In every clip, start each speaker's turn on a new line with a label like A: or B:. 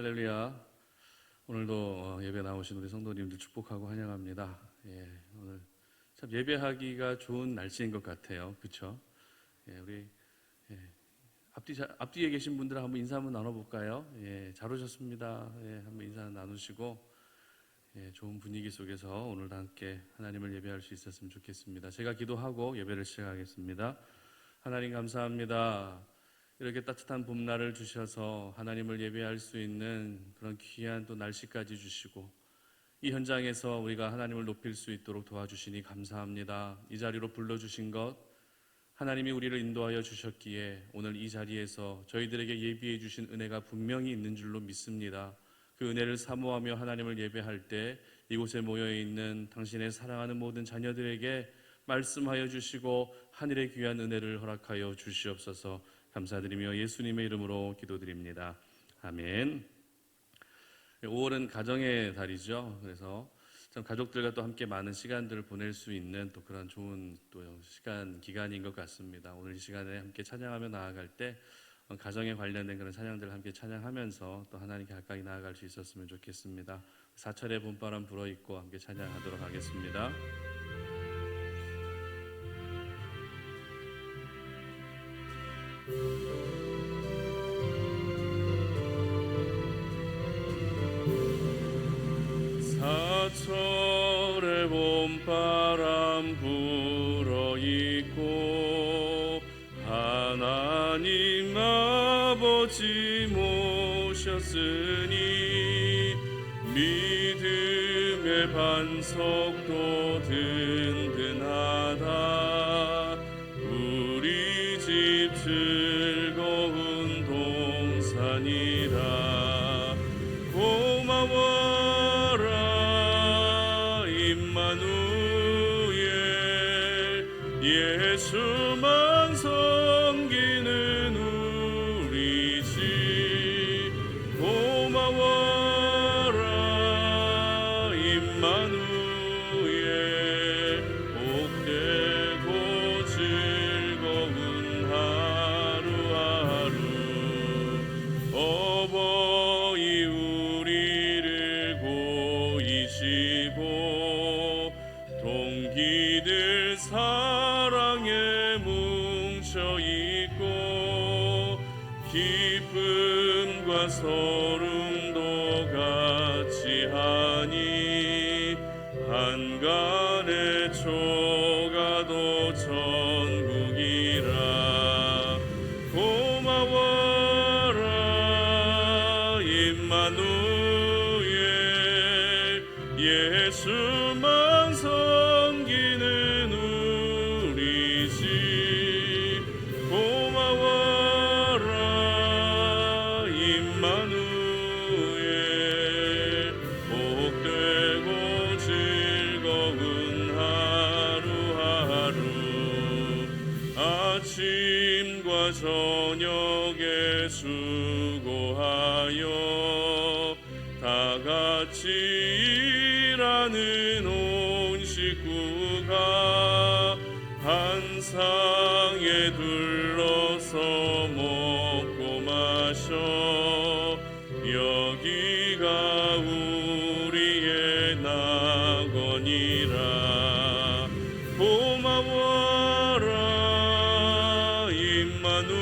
A: 할렐루야. 오늘도 예배 나오신 우리 성도님들 축복하고 환영합니다. 오늘 참 예배하기가 좋은 날씨인 것 같아요. 그렇죠? 우리 앞뒤에 계신 분들 한번 인사 한번 나눠볼까요? 잘 오셨습니다. 한번 인사 나누시고 좋은 분위기 속에서 오늘도 함께 하나님을 예배할 수 있었으면 좋겠습니다. 제가 기도하고 예배를 시작하겠습니다. 하나님 감사합니다. 이렇게 따뜻한 봄날을 주셔서 하나님을 예배할 수 있는 그런 귀한 또 날씨까지 주시고 이 현장에서 우리가 하나님을 높일 수 있도록 도와주시니 감사합니다. 이 자리로 불러주신 것 하나님이 우리를 인도하여 주셨기에 오늘 이 자리에서 저희들에게 예비해 주신 은혜가 분명히 있는 줄로 믿습니다. 그 은혜를 사모하며 하나님을 예배할 때 이곳에 모여있는 당신의 사랑하는 모든 자녀들에게 말씀하여 주시고 하늘의 귀한 은혜를 허락하여 주시옵소서. 감사드리며 예수님의 이름으로 기도드립니다. 아멘. 5월은 가정의 달이죠. 그래서 참 가족들과 또 함께 많은 시간들을 보낼 수 있는 또 그런 좋은 또 기간인 것 같습니다. 오늘 이 시간에 함께 찬양하며 나아갈 때 가정에 관련된 그런 찬양들을 함께 찬양하면서 또 하나님께 가까이 나아갈 수 있었으면 좋겠습니다. 4철의 봄바람 불어입고 함께 찬양하도록 하겠습니다. 사철의 봄바람 불어입고 하나님 아버지 모셨으니 믿음의 반석도 든든하다. 우리 집 즐거운 동산이라. 고마워라 임마누엘. 예수만 섬기는 우리 집. 고마워라 임마누엘. 복되고 즐거운 하루하루. 어버이 우리를 고이시고 동기들 사랑에 뭉쳐있고 기쁨과 소름도 같이 하니 한간의 초가도 천국이라. 고마워라 임마누엘. 예수만 섬기는 우리 집. 고마워라 임마누엘. 복되고 즐거운 하루하루. 아침과 저녁에 수고하여 다 같이 일하는 온 식구가 한 상에 둘러서 먹고 마셔. 여기가 우리의 낙원이라. 고마워라 임마누엘.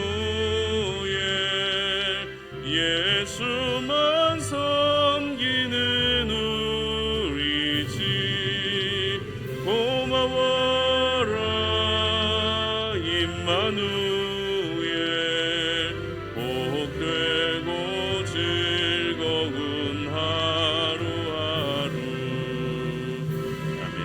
A: 예수만 섬기는 우리 집. 고마워라 임마누엘. 복되고 즐거운 하루하루. 아멘.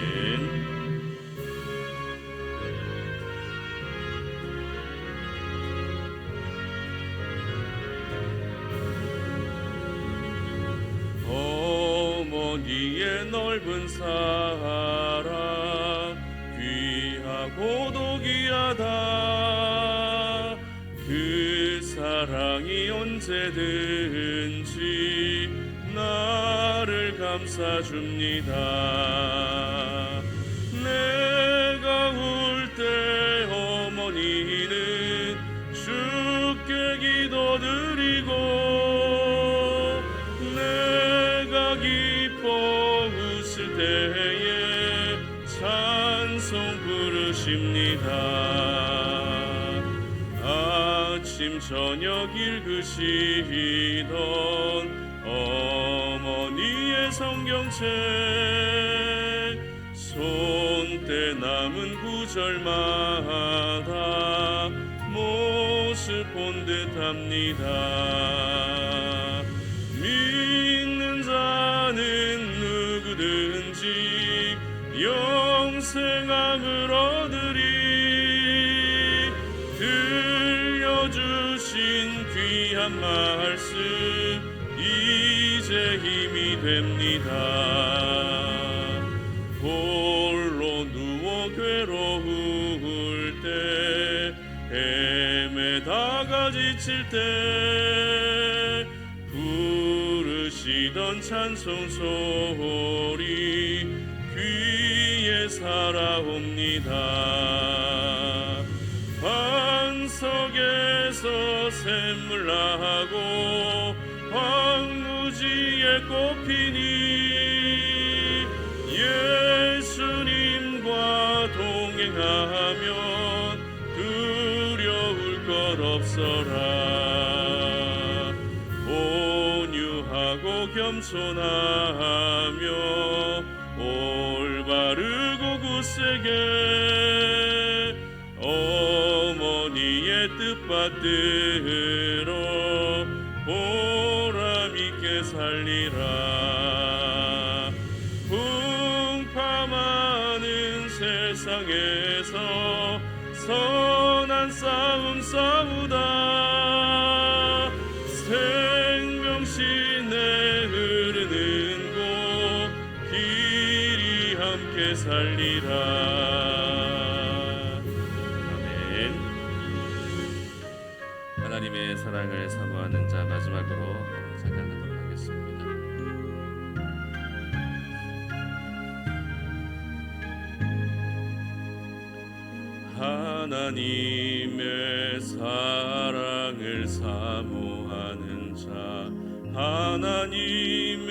A: 어머니의 넓은 사랑 귀하고도 귀하다. 그 사랑이 언제든지 나를 감싸줍니다. 내가 울 때 어머니는 주께 기도드리고 찬송 부르십니다. 아침 저녁 읽으시던 어머니의 성경책 손때 남은 구절마다 모습 본 듯합니다. 믿는 자는 누구든지 영생함을 얻으리. 들려주신 귀한 말씀 이제 힘이 됩니다. 홀로 누워 괴로울 때 헤매다가 지칠 때 부르시던 찬송 소리 귀에 살아옵니다. 반석에서 샘물 나고 황무지에 꽃피니 예수님과 동행하면 두려울 것 없어라. 온유하고 겸손하며 올바르고 굳세게 어머니의 뜻받들어 보람있게 살리라. 풍파많은 세상에서 선한 싸움 싸우다 생명신에 흐르는 곳 길이 함께 살리라. 아멘. 하나님의 사랑을 사모하는 자 마지막으로 찬양하도록 하겠습니다. 하나님의 사랑을 사모하는 자 하나님의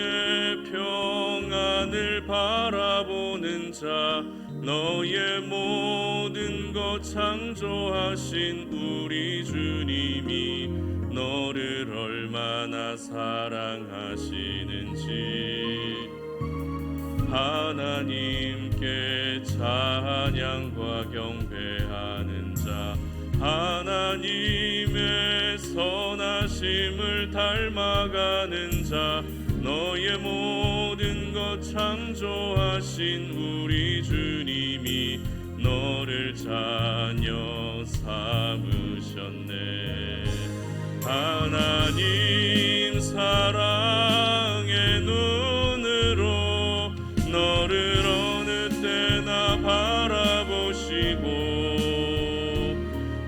A: 평안을 바라보는 자 너의 모든 것 창조하신 우리 주님이 너를 얼마나 사랑하시는지 하나님께 찬양과 경배하는 자 하나님의 선하심을 닮아가는 자 너의 모든 것 창조하신 우리 주님이 너를 자녀 삼으셨네. 하나님 사랑의 눈으로 너를 어느 때나 바라보시고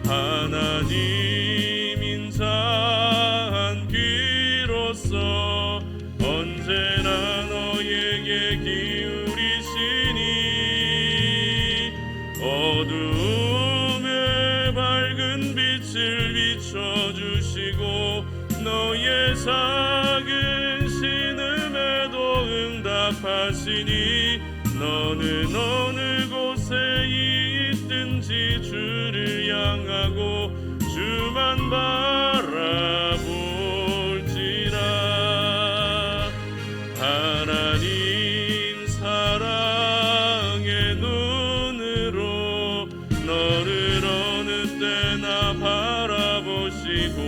A: 하나님 인자한 귀로서 언제나 너에게 기울이시니 어두움에 밝은 빛을 비춰주시고 너의 작은 신음에도 응답하시니 너는 어느 곳에 있든지 주를 향하고 주만 바라볼지라. 하나님 사랑의 눈으로 너를 어느 때나 바라보시고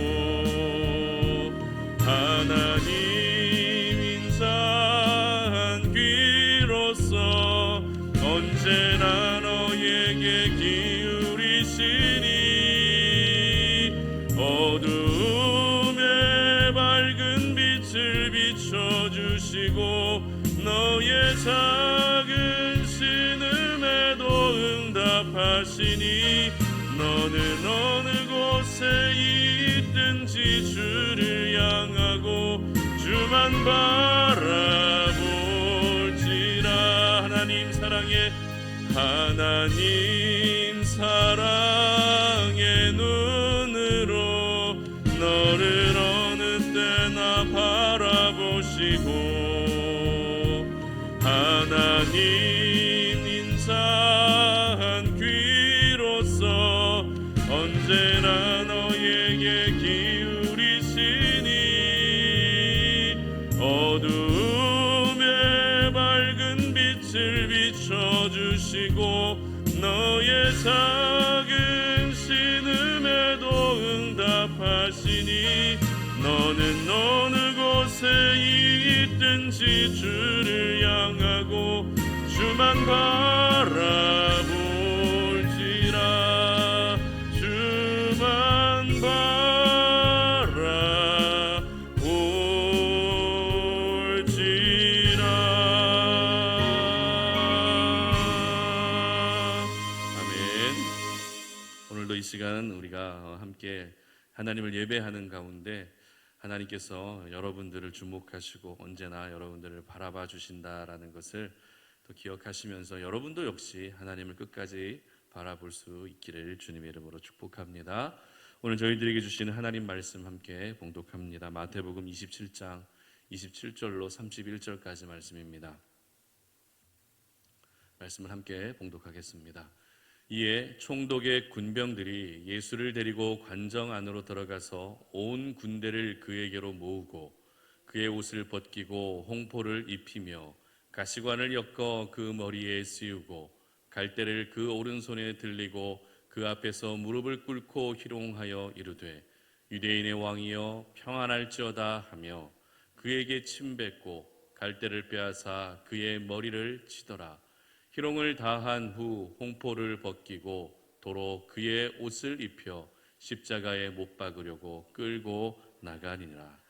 A: 하나님 인자한 귀로서 언제나 너에게 기울이시니 어두움에 밝은 빛을 비춰주시고 너의 작은 신음에도 응답하시니 너는 어느 곳에 있든지 주를 향하고 주만 바라볼지라. 하나님 사랑의 눈으로 너를 어느 때나 바라보시고 하나님 인자한 언제나 너에게 기울이시니 어둠에 밝은 빛을 비춰주시고 너의 작은 신음에도 응답하시니 너는 어느 곳에 있든지 주를 향하고 주만 바라볼지라 주만 바라볼지라. 아멘. 오늘도 이 시간 우리가 함께 하나님을 예배하는 가운데 하나님께서 여러분들을 주목하시고 언제나 여러분들을 바라봐 주신다라는 것을 또 기억하시면서 여러분도 역시 하나님을 끝까지 바라볼 수 있기를 주님의 이름으로 축복합니다. 오늘 저희들에게 주시는 하나님 말씀 함께 봉독합니다. 마태복음 27장 27절로 31절까지 말씀입니다. 말씀을 함께 봉독하겠습니다. 이에 총독의 군병들이 예수를 데리고 관정 안으로 들어가서 온 군대를 그에게로 모으고 그의 옷을 벗기고 홍포를 입히며 가시관을 엮어 그 머리에 씌우고 갈대를 그 오른손에 들리고 그 앞에서 무릎을 꿇고 희롱하여 이르되 유대인의 왕이여 평안할지어다 하며 그에게 침뱉고 갈대를 빼앗아 그의 머리를 치더라. 희롱을 다한 후 홍포를 벗기고 도로 그의 옷을 입혀 십자가에 못 박으려고 끌고 나가니라.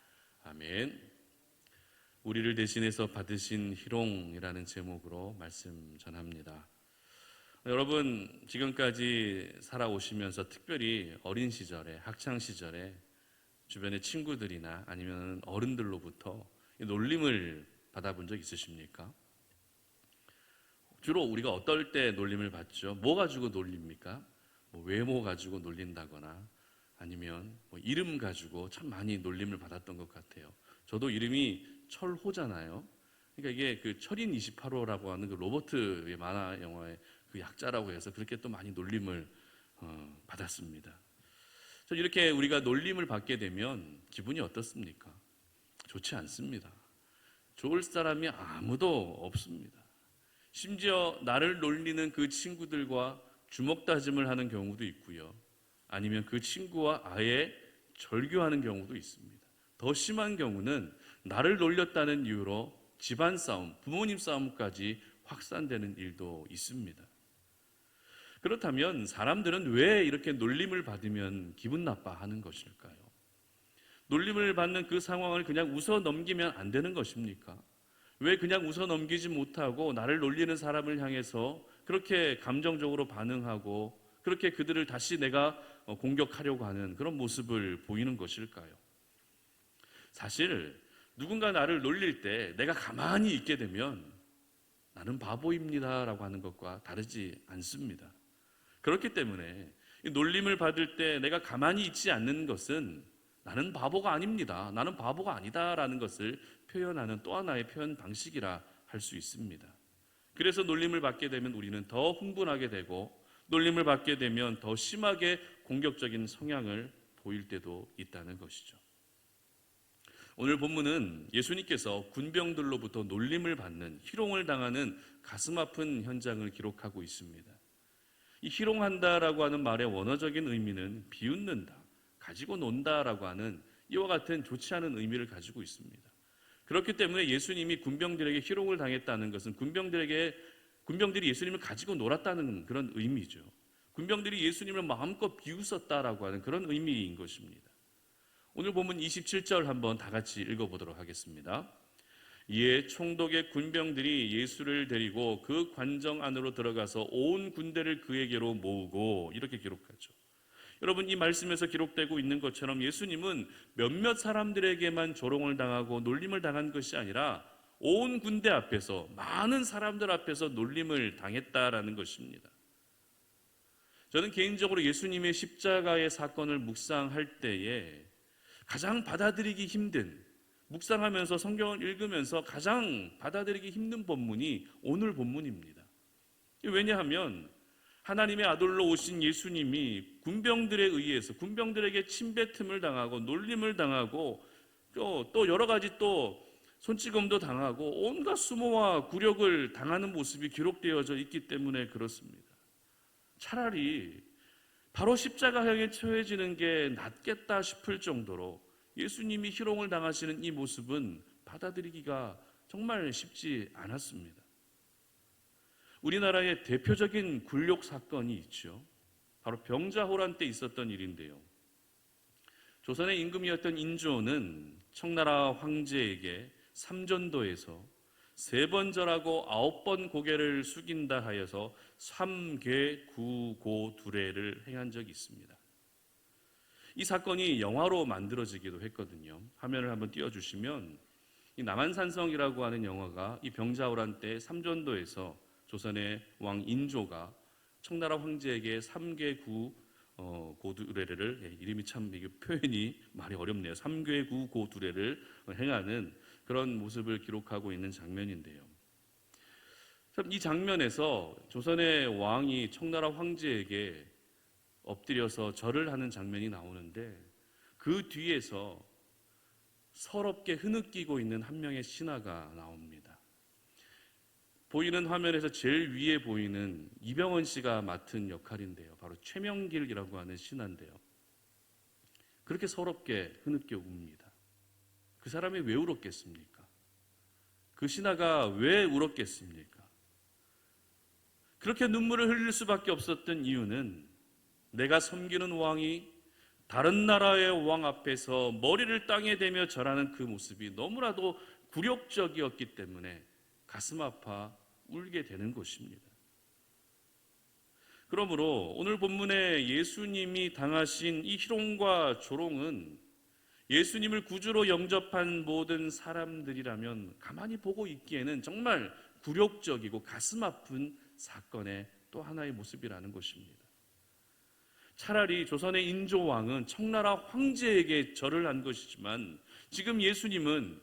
A: 아멘. 우리를 대신해서 받으신 희롱이라는 제목으로 말씀 전합니다. 여러분, 지금까지 살아오시면서 특별히 어린 시절에, 학창 시절에 주변의 친구들이나 아니면 어른들로부터 놀림을 받아본 적 있으십니까? 주로 우리가 어떨 때 놀림을 받죠? 뭐 가지고 놀립니까? 외모 가지고 놀린다거나 아니면 이름 가지고 참 많이 놀림을 받았던 것 같아요. 저도 이름이 철호잖아요. 그러니까 이게 그 철인 28호라고 하는 그 로버트의 만화 영화의 그 약자라고 해서 그렇게 또 많이 놀림을 받았습니다. 이렇게 우리가 놀림을 받게 되면 기분이 어떻습니까? 좋지 않습니다. 좋을 사람이 아무도 없습니다. 심지어 나를 놀리는 그 친구들과 주먹다짐을 하는 경우도 있고요. 아니면 그 친구와 아예 절교하는 경우도 있습니다. 더 심한 경우는 나를 놀렸다는 이유로 집안 싸움, 부모님 싸움까지 확산되는 일도 있습니다. 그렇다면 사람들은 왜 이렇게 놀림을 받으면 기분 나빠하는 것일까요? 놀림을 받는 그 상황을 그냥 웃어 넘기면 안 되는 것입니까? 왜 그냥 웃어 넘기지 못하고 나를 놀리는 사람을 향해서 그렇게 감정적으로 반응하고 그렇게 그들을 다시 내가 공격하려고 하는 그런 모습을 보이는 것일까요? 사실 누군가 나를 놀릴 때 내가 가만히 있게 되면 나는 바보입니다 라고 하는 것과 다르지 않습니다. 그렇기 때문에 놀림을 받을 때 내가 가만히 있지 않는 것은 나는 바보가 아닙니다, 나는 바보가 아니다 라는 것을 표현하는 또 하나의 표현 방식이라 할 수 있습니다. 그래서 놀림을 받게 되면 우리는 더 흥분하게 되고 놀림을 받게 되면 더 심하게 공격적인 성향을 보일 때도 있다는 것이죠. 오늘 본문은 예수님께서 군병들로부터 놀림을 받는, 희롱을 당하는 가슴 아픈 현장을 기록하고 있습니다. 이 희롱한다라고 하는 말의 원어적인 의미는 비웃는다, 가지고 논다라고 하는 이와 같은 좋지 않은 의미를 가지고 있습니다. 그렇기 때문에 예수님이 군병들에게 희롱을 당했다는 것은 군병들이 예수님을 가지고 놀았다는 그런 의미죠. 군병들이 예수님을 마음껏 비웃었다라고 하는 그런 의미인 것입니다. 오늘 본문 27절 한번 다 같이 읽어보도록 하겠습니다. 이에 총독의 군병들이 예수를 데리고 그 관정 안으로 들어가서 온 군대를 그에게로 모으고, 이렇게 기록하죠. 여러분, 이 말씀에서 기록되고 있는 것처럼 예수님은 몇몇 사람들에게만 조롱을 당하고 놀림을 당한 것이 아니라 온 군대 앞에서, 많은 사람들 앞에서 놀림을 당했다라는 것입니다. 저는 개인적으로 예수님의 십자가의 사건을 묵상할 때에 가장 받아들이기 힘든, 묵상하면서 성경을 읽으면서 가장 받아들이기 힘든 본문이 오늘 본문입니다. 왜냐하면 하나님의 아들로 오신 예수님이 군병들에 의해서 군병들에게 침뱉음을 당하고 놀림을 당하고 또 여러 가지 또 손찌검도 당하고 온갖 수모와 굴욕을 당하는 모습이 기록되어져 있기 때문에 그렇습니다. 차라리 바로 십자가형에 처해지는 게 낫겠다 싶을 정도로 예수님이 희롱을 당하시는 이 모습은 받아들이기가 정말 쉽지 않았습니다. 우리나라의 대표적인 굴욕 사건이 있죠. 바로 병자호란 때 있었던 일인데요. 조선의 임금이었던 인조는 청나라 황제에게 삼전도에서 3번 절하고 9번 고개를 숙인다 하여서 삼괴구고두례를 행한 적이 있습니다. 이 사건이 영화로 만들어지기도 했거든요. 화면을 한번 띄워주시면 이 남한산성이라고 하는 영화가 이 병자호란 때 삼전도에서 조선의 왕 인조가 청나라 황제에게 삼괴구고두례를 이름이 참 이게 표현이 말이 어렵네요. 삼괴구고두례를 행하는 그런 모습을 기록하고 있는 장면인데요. 이 장면에서 조선의 왕이 청나라 황제에게 엎드려서 절을 하는 장면이 나오는데 그 뒤에서 서럽게 흐느끼고 있는 한 명의 신하가 나옵니다. 보이는 화면에서 제일 위에 보이는 이병헌 씨가 맡은 역할인데요. 바로 최명길이라고 하는 신하인데요. 그렇게 서럽게 흐느껴 웁니다. 그 사람이 왜 울었겠습니까? 그 신하가 왜 울었겠습니까? 그렇게 눈물을 흘릴 수밖에 없었던 이유는 내가 섬기는 왕이 다른 나라의 왕 앞에서 머리를 땅에 대며 절하는 그 모습이 너무나도 굴욕적이었기 때문에 가슴 아파 울게 되는 것입니다. 그러므로 오늘 본문에 예수님이 당하신 이 희롱과 조롱은 예수님을 구주로 영접한 모든 사람들이라면 가만히 보고 있기에는 정말 굴욕적이고 가슴 아픈 사건의 또 하나의 모습이라는 것입니다. 차라리 조선의 인조왕은 청나라 황제에게 절을 한 것이지만 지금 예수님은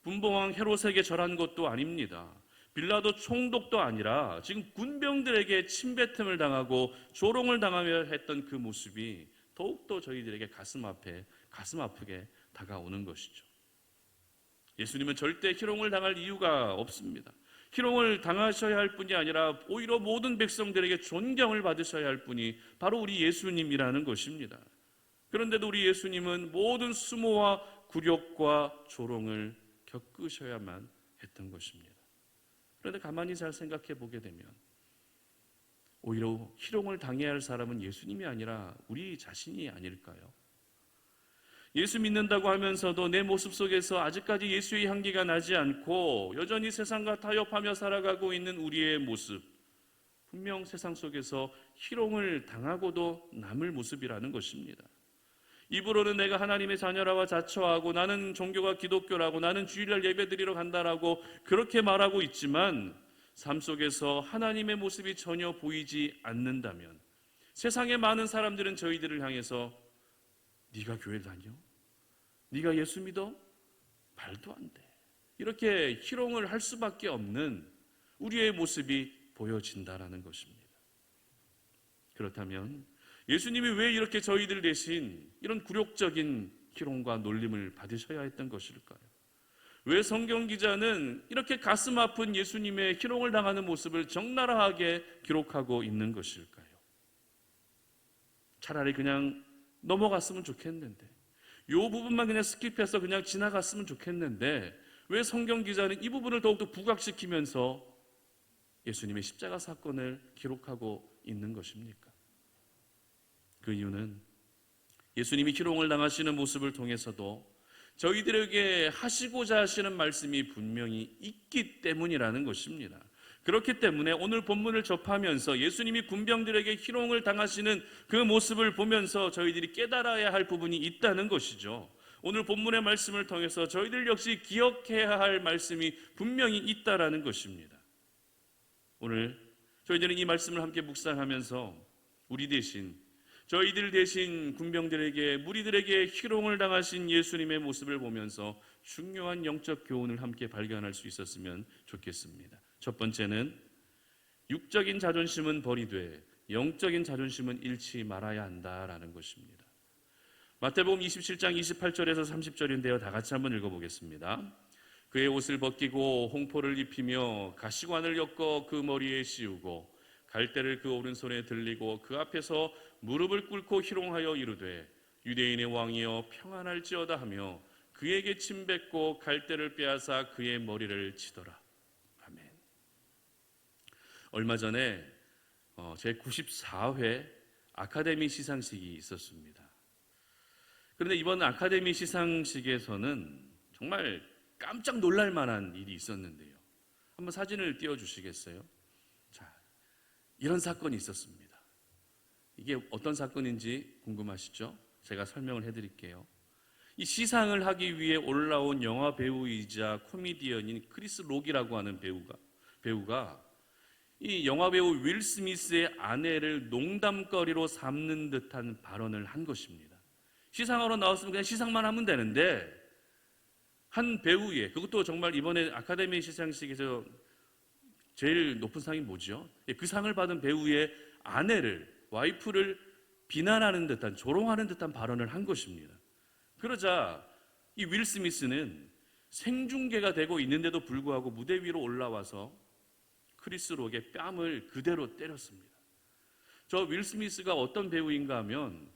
A: 분봉왕 헤롯에게 절한 것도 아닙니다. 빌라도 총독도 아니라 지금 군병들에게 침뱉음을 당하고 조롱을 당하며 했던 그 모습이 더욱더 저희들에게 가슴 아프게 다가오는 것이죠. 예수님은 절대 희롱을 당할 이유가 없습니다. 희롱을 당하셔야 할 뿐이 아니라 오히려 모든 백성들에게 존경을 받으셔야 할 분이 바로 우리 예수님이라는 것입니다. 그런데도 우리 예수님은 모든 수모와 굴욕과 조롱을 겪으셔야만 했던 것입니다. 그런데 가만히 잘 생각해 보게 되면 오히려 희롱을 당해야 할 사람은 예수님이 아니라 우리 자신이 아닐까요? 예수 믿는다고 하면서도 내 모습 속에서 아직까지 예수의 향기가 나지 않고 여전히 세상과 타협하며 살아가고 있는 우리의 모습, 분명 세상 속에서 희롱을 당하고도 남을 모습이라는 것입니다. 입으로는 내가 하나님의 자녀라고 자처하고 나는 종교가 기독교라고 나는 주일날 예배드리러 간다라고 그렇게 말하고 있지만 삶 속에서 하나님의 모습이 전혀 보이지 않는다면 세상의 많은 사람들은 저희들을 향해서 네가 교회 다녀? 네가 예수 믿어? 말도 안 돼. 이렇게 희롱을 할 수밖에 없는 우리의 모습이 보여진다라는 것입니다. 그렇다면 예수님이 왜 이렇게 저희들 대신 이런 굴욕적인 희롱과 놀림을 받으셔야 했던 것일까요? 왜 성경 기자는 이렇게 가슴 아픈 예수님의 희롱을 당하는 모습을 적나라하게 기록하고 있는 것일까요? 차라리 그냥 넘어갔으면 좋겠는데, 이 부분만 그냥 스킵해서 그냥 지나갔으면 좋겠는데 왜 성경 기자는 이 부분을 더욱더 부각시키면서 예수님의 십자가 사건을 기록하고 있는 것입니까? 그 이유는 예수님이 희롱을 당하시는 모습을 통해서도 저희들에게 하시고자 하시는 말씀이 분명히 있기 때문이라는 것입니다. 그렇기 때문에 오늘 본문을 접하면서 예수님이 군병들에게 희롱을 당하시는 그 모습을 보면서 저희들이 깨달아야 할 부분이 있다는 것이죠. 오늘 본문의 말씀을 통해서 저희들 역시 기억해야 할 말씀이 분명히 있다라는 것입니다. 오늘 저희들은 이 말씀을 함께 묵상하면서 우리 대신 저희들 대신 군병들에게 무리들에게 희롱을 당하신 예수님의 모습을 보면서 중요한 영적 교훈을 함께 발견할 수 있었으면 좋겠습니다. 첫 번째는 육적인 자존심은 버리되 영적인 자존심은 잃지 말아야 한다라는 것입니다. 마태복음 27장 28절에서 30절인데요. 다 같이 한번 읽어보겠습니다. 그의 옷을 벗기고 홍포를 입히며 가시관을 엮어 그 머리에 씌우고 갈대를 그 오른손에 들리고 그 앞에서 무릎을 꿇고 희롱하여 이르되 유대인의 왕이여 평안할지어다 하며 그에게 침뱉고 갈대를 빼앗아 그의 머리를 치더라. 아멘. 얼마 전에 제94회 아카데미 시상식이 있었습니다. 그런데 이번 아카데미 시상식에서는 정말 깜짝 놀랄 만한 일이 있었는데요. 한번 사진을 띄워주시겠어요? 자, 이런 사건이 있었습니다. 이게 어떤 사건인지 궁금하시죠? 제가 설명을 해드릴게요. 이 시상을 하기 위해 올라온 영화 배우이자 코미디언인 크리스 록이라고 하는 배우가 이 영화 배우 윌 스미스의 아내를 농담거리로 삼는 듯한 발언을 한 것입니다. 시상하러 나왔으면 그냥 시상만 하면 되는데 한 배우의, 그것도 정말 이번에 아카데미 시상식에서 제일 높은 상이 뭐죠? 그 상을 받은 배우의 아내를, 와이프를 비난하는 듯한, 조롱하는 듯한 발언을 한 것입니다. 그러자 이 윌 스미스는 생중계가 되고 있는데도 불구하고 무대 위로 올라와서 크리스 록의 뺨을 그대로 때렸습니다. 저 윌 스미스가 어떤 배우인가 하면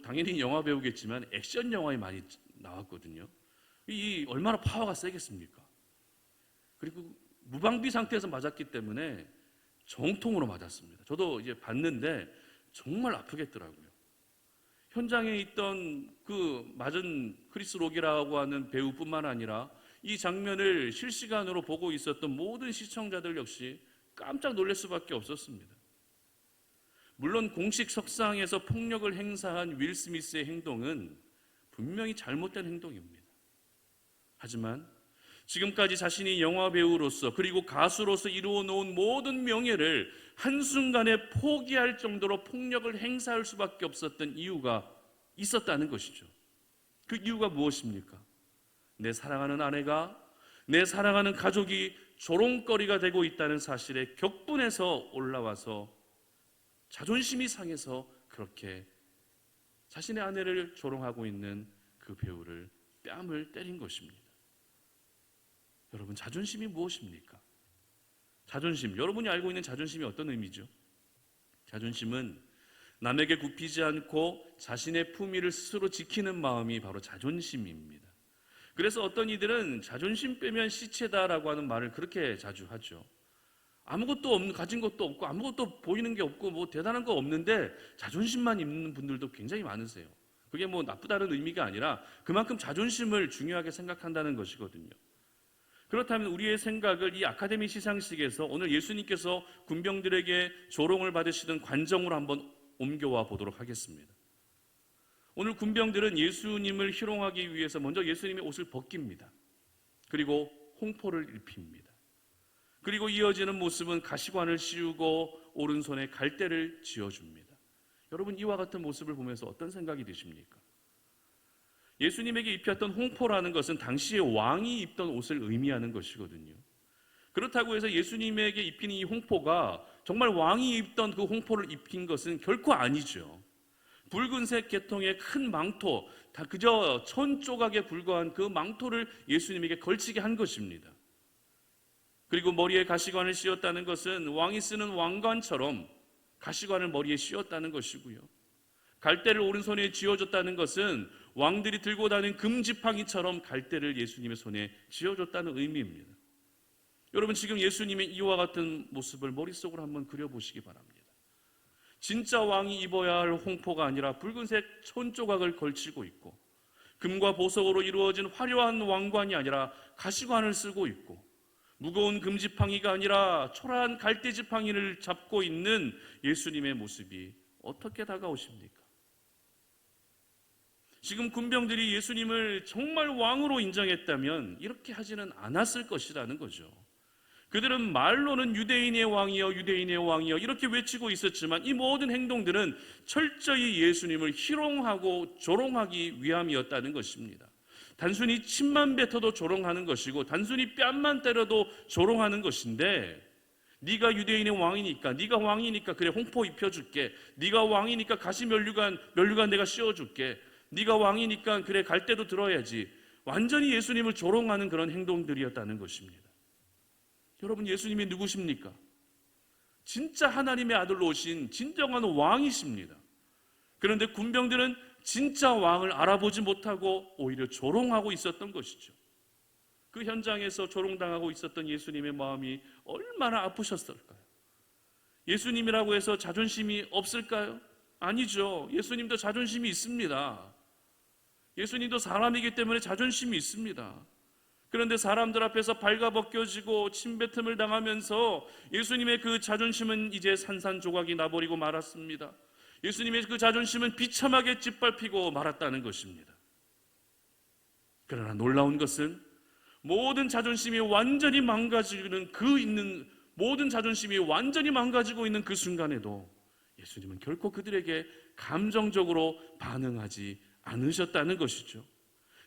A: 당연히 영화 배우겠지만 액션 영화에 많이 나왔거든요. 이 얼마나 파워가 세겠습니까? 그리고 무방비 상태에서 맞았기 때문에 정통으로 맞았습니다. 저도 이제 봤는데 정말 아프겠더라고요. 현장에 있던 그 맞은 크리스 록이라고 하는 배우뿐만 아니라 이 장면을 실시간으로 보고 있었던 모든 시청자들 역시 깜짝 놀랄 수밖에 없었습니다. 물론 공식 석상에서 폭력을 행사한 윌 스미스의 행동은 분명히 잘못된 행동입니다. 하지만 지금까지 자신이 영화 배우로서 그리고 가수로서 이루어 놓은 모든 명예를 한순간에 포기할 정도로 폭력을 행사할 수밖에 없었던 이유가 있었다는 것이죠. 그 이유가 무엇입니까? 내 사랑하는 아내가, 내 사랑하는 가족이 조롱거리가 되고 있다는 사실에 격분해서 올라와서 자존심이 상해서 그렇게 자신의 아내를 조롱하고 있는 그 배우를 뺨을 때린 것입니다. 여러분, 자존심이 무엇입니까? 자존심, 여러분이 알고 있는 자존심이 어떤 의미죠? 자존심은 남에게 굽히지 않고 자신의 품위를 스스로 지키는 마음이 바로 자존심입니다. 그래서 어떤 이들은 자존심 빼면 시체다라고 하는 말을 그렇게 자주 하죠. 아무것도 없는, 가진 것도 없고 아무것도 보이는 게 없고 대단한 거 없는데 자존심만 있는 분들도 굉장히 많으세요. 그게 나쁘다는 의미가 아니라 그만큼 자존심을 중요하게 생각한다는 것이거든요. 그렇다면 우리의 생각을 이 아카데미 시상식에서 오늘 예수님께서 군병들에게 조롱을 받으시던 관정으로 한번 옮겨와 보도록 하겠습니다. 오늘 군병들은 예수님을 희롱하기 위해서 먼저 예수님의 옷을 벗깁니다. 그리고 홍포를 입힙니다. 그리고 이어지는 모습은 가시관을 씌우고 오른손에 갈대를 쥐어줍니다. 여러분, 이와 같은 모습을 보면서 어떤 생각이 드십니까? 예수님에게 입혔던 홍포라는 것은 당시의 왕이 입던 옷을 의미하는 것이거든요. 그렇다고 해서 예수님에게 입힌 이 홍포가 정말 왕이 입던 그 홍포를 입힌 것은 결코 아니죠. 붉은색 계통의 큰 망토, 다 그저 천 조각에 불과한 그 망토를 예수님에게 걸치게 한 것입니다. 그리고 머리에 가시관을 씌웠다는 것은 왕이 쓰는 왕관처럼 가시관을 머리에 씌웠다는 것이고요. 갈대를 오른손에 쥐어줬다는 것은 왕들이 들고 다니는 금지팡이처럼 갈대를 예수님의 손에 쥐어줬다는 의미입니다. 여러분, 지금 예수님의 이와 같은 모습을 머릿속으로 한번 그려보시기 바랍니다. 진짜 왕이 입어야 할 홍포가 아니라 붉은색 천조각을 걸치고 있고, 금과 보석으로 이루어진 화려한 왕관이 아니라 가시관을 쓰고 있고, 무거운 금지팡이가 아니라 초라한 갈대지팡이를 잡고 있는 예수님의 모습이 어떻게 다가오십니까? 지금 군병들이 예수님을 정말 왕으로 인정했다면 이렇게 하지는 않았을 것이라는 거죠. 그들은 말로는 유대인의 왕이여 유대인의 왕이여 이렇게 외치고 있었지만 이 모든 행동들은 철저히 예수님을 희롱하고 조롱하기 위함이었다는 것입니다. 단순히 침만 뱉어도 조롱하는 것이고 단순히 뺨만 때려도 조롱하는 것인데, 네가 유대인의 왕이니까, 네가 왕이니까 그래 홍포 입혀줄게. 네가 왕이니까 가시 면류관 내가 씌워줄게. 네가 왕이니까 그래 갈 때도 들어야지. 완전히 예수님을 조롱하는 그런 행동들이었다는 것입니다. 여러분, 예수님이 누구십니까? 진짜 하나님의 아들로 오신 진정한 왕이십니다. 그런데 군병들은 진짜 왕을 알아보지 못하고 오히려 조롱하고 있었던 것이죠. 그 현장에서 조롱당하고 있었던 예수님의 마음이 얼마나 아프셨을까요? 예수님이라고 해서 자존심이 없을까요? 아니죠. 예수님도 자존심이 있습니다. 예수님도 사람이기 때문에 자존심이 있습니다. 그런데 사람들 앞에서 발가벗겨지고 침뱉음을 당하면서 예수님의 그 자존심은 이제 산산조각이 나버리고 말았습니다. 예수님의 그 자존심은 비참하게 짓밟히고 말았다는 것입니다. 그러나 놀라운 것은 모든 자존심이 완전히 망가지고 있는 그 순간에도 예수님은 결코 그들에게 감정적으로 반응하지 않으셨다는 것이죠.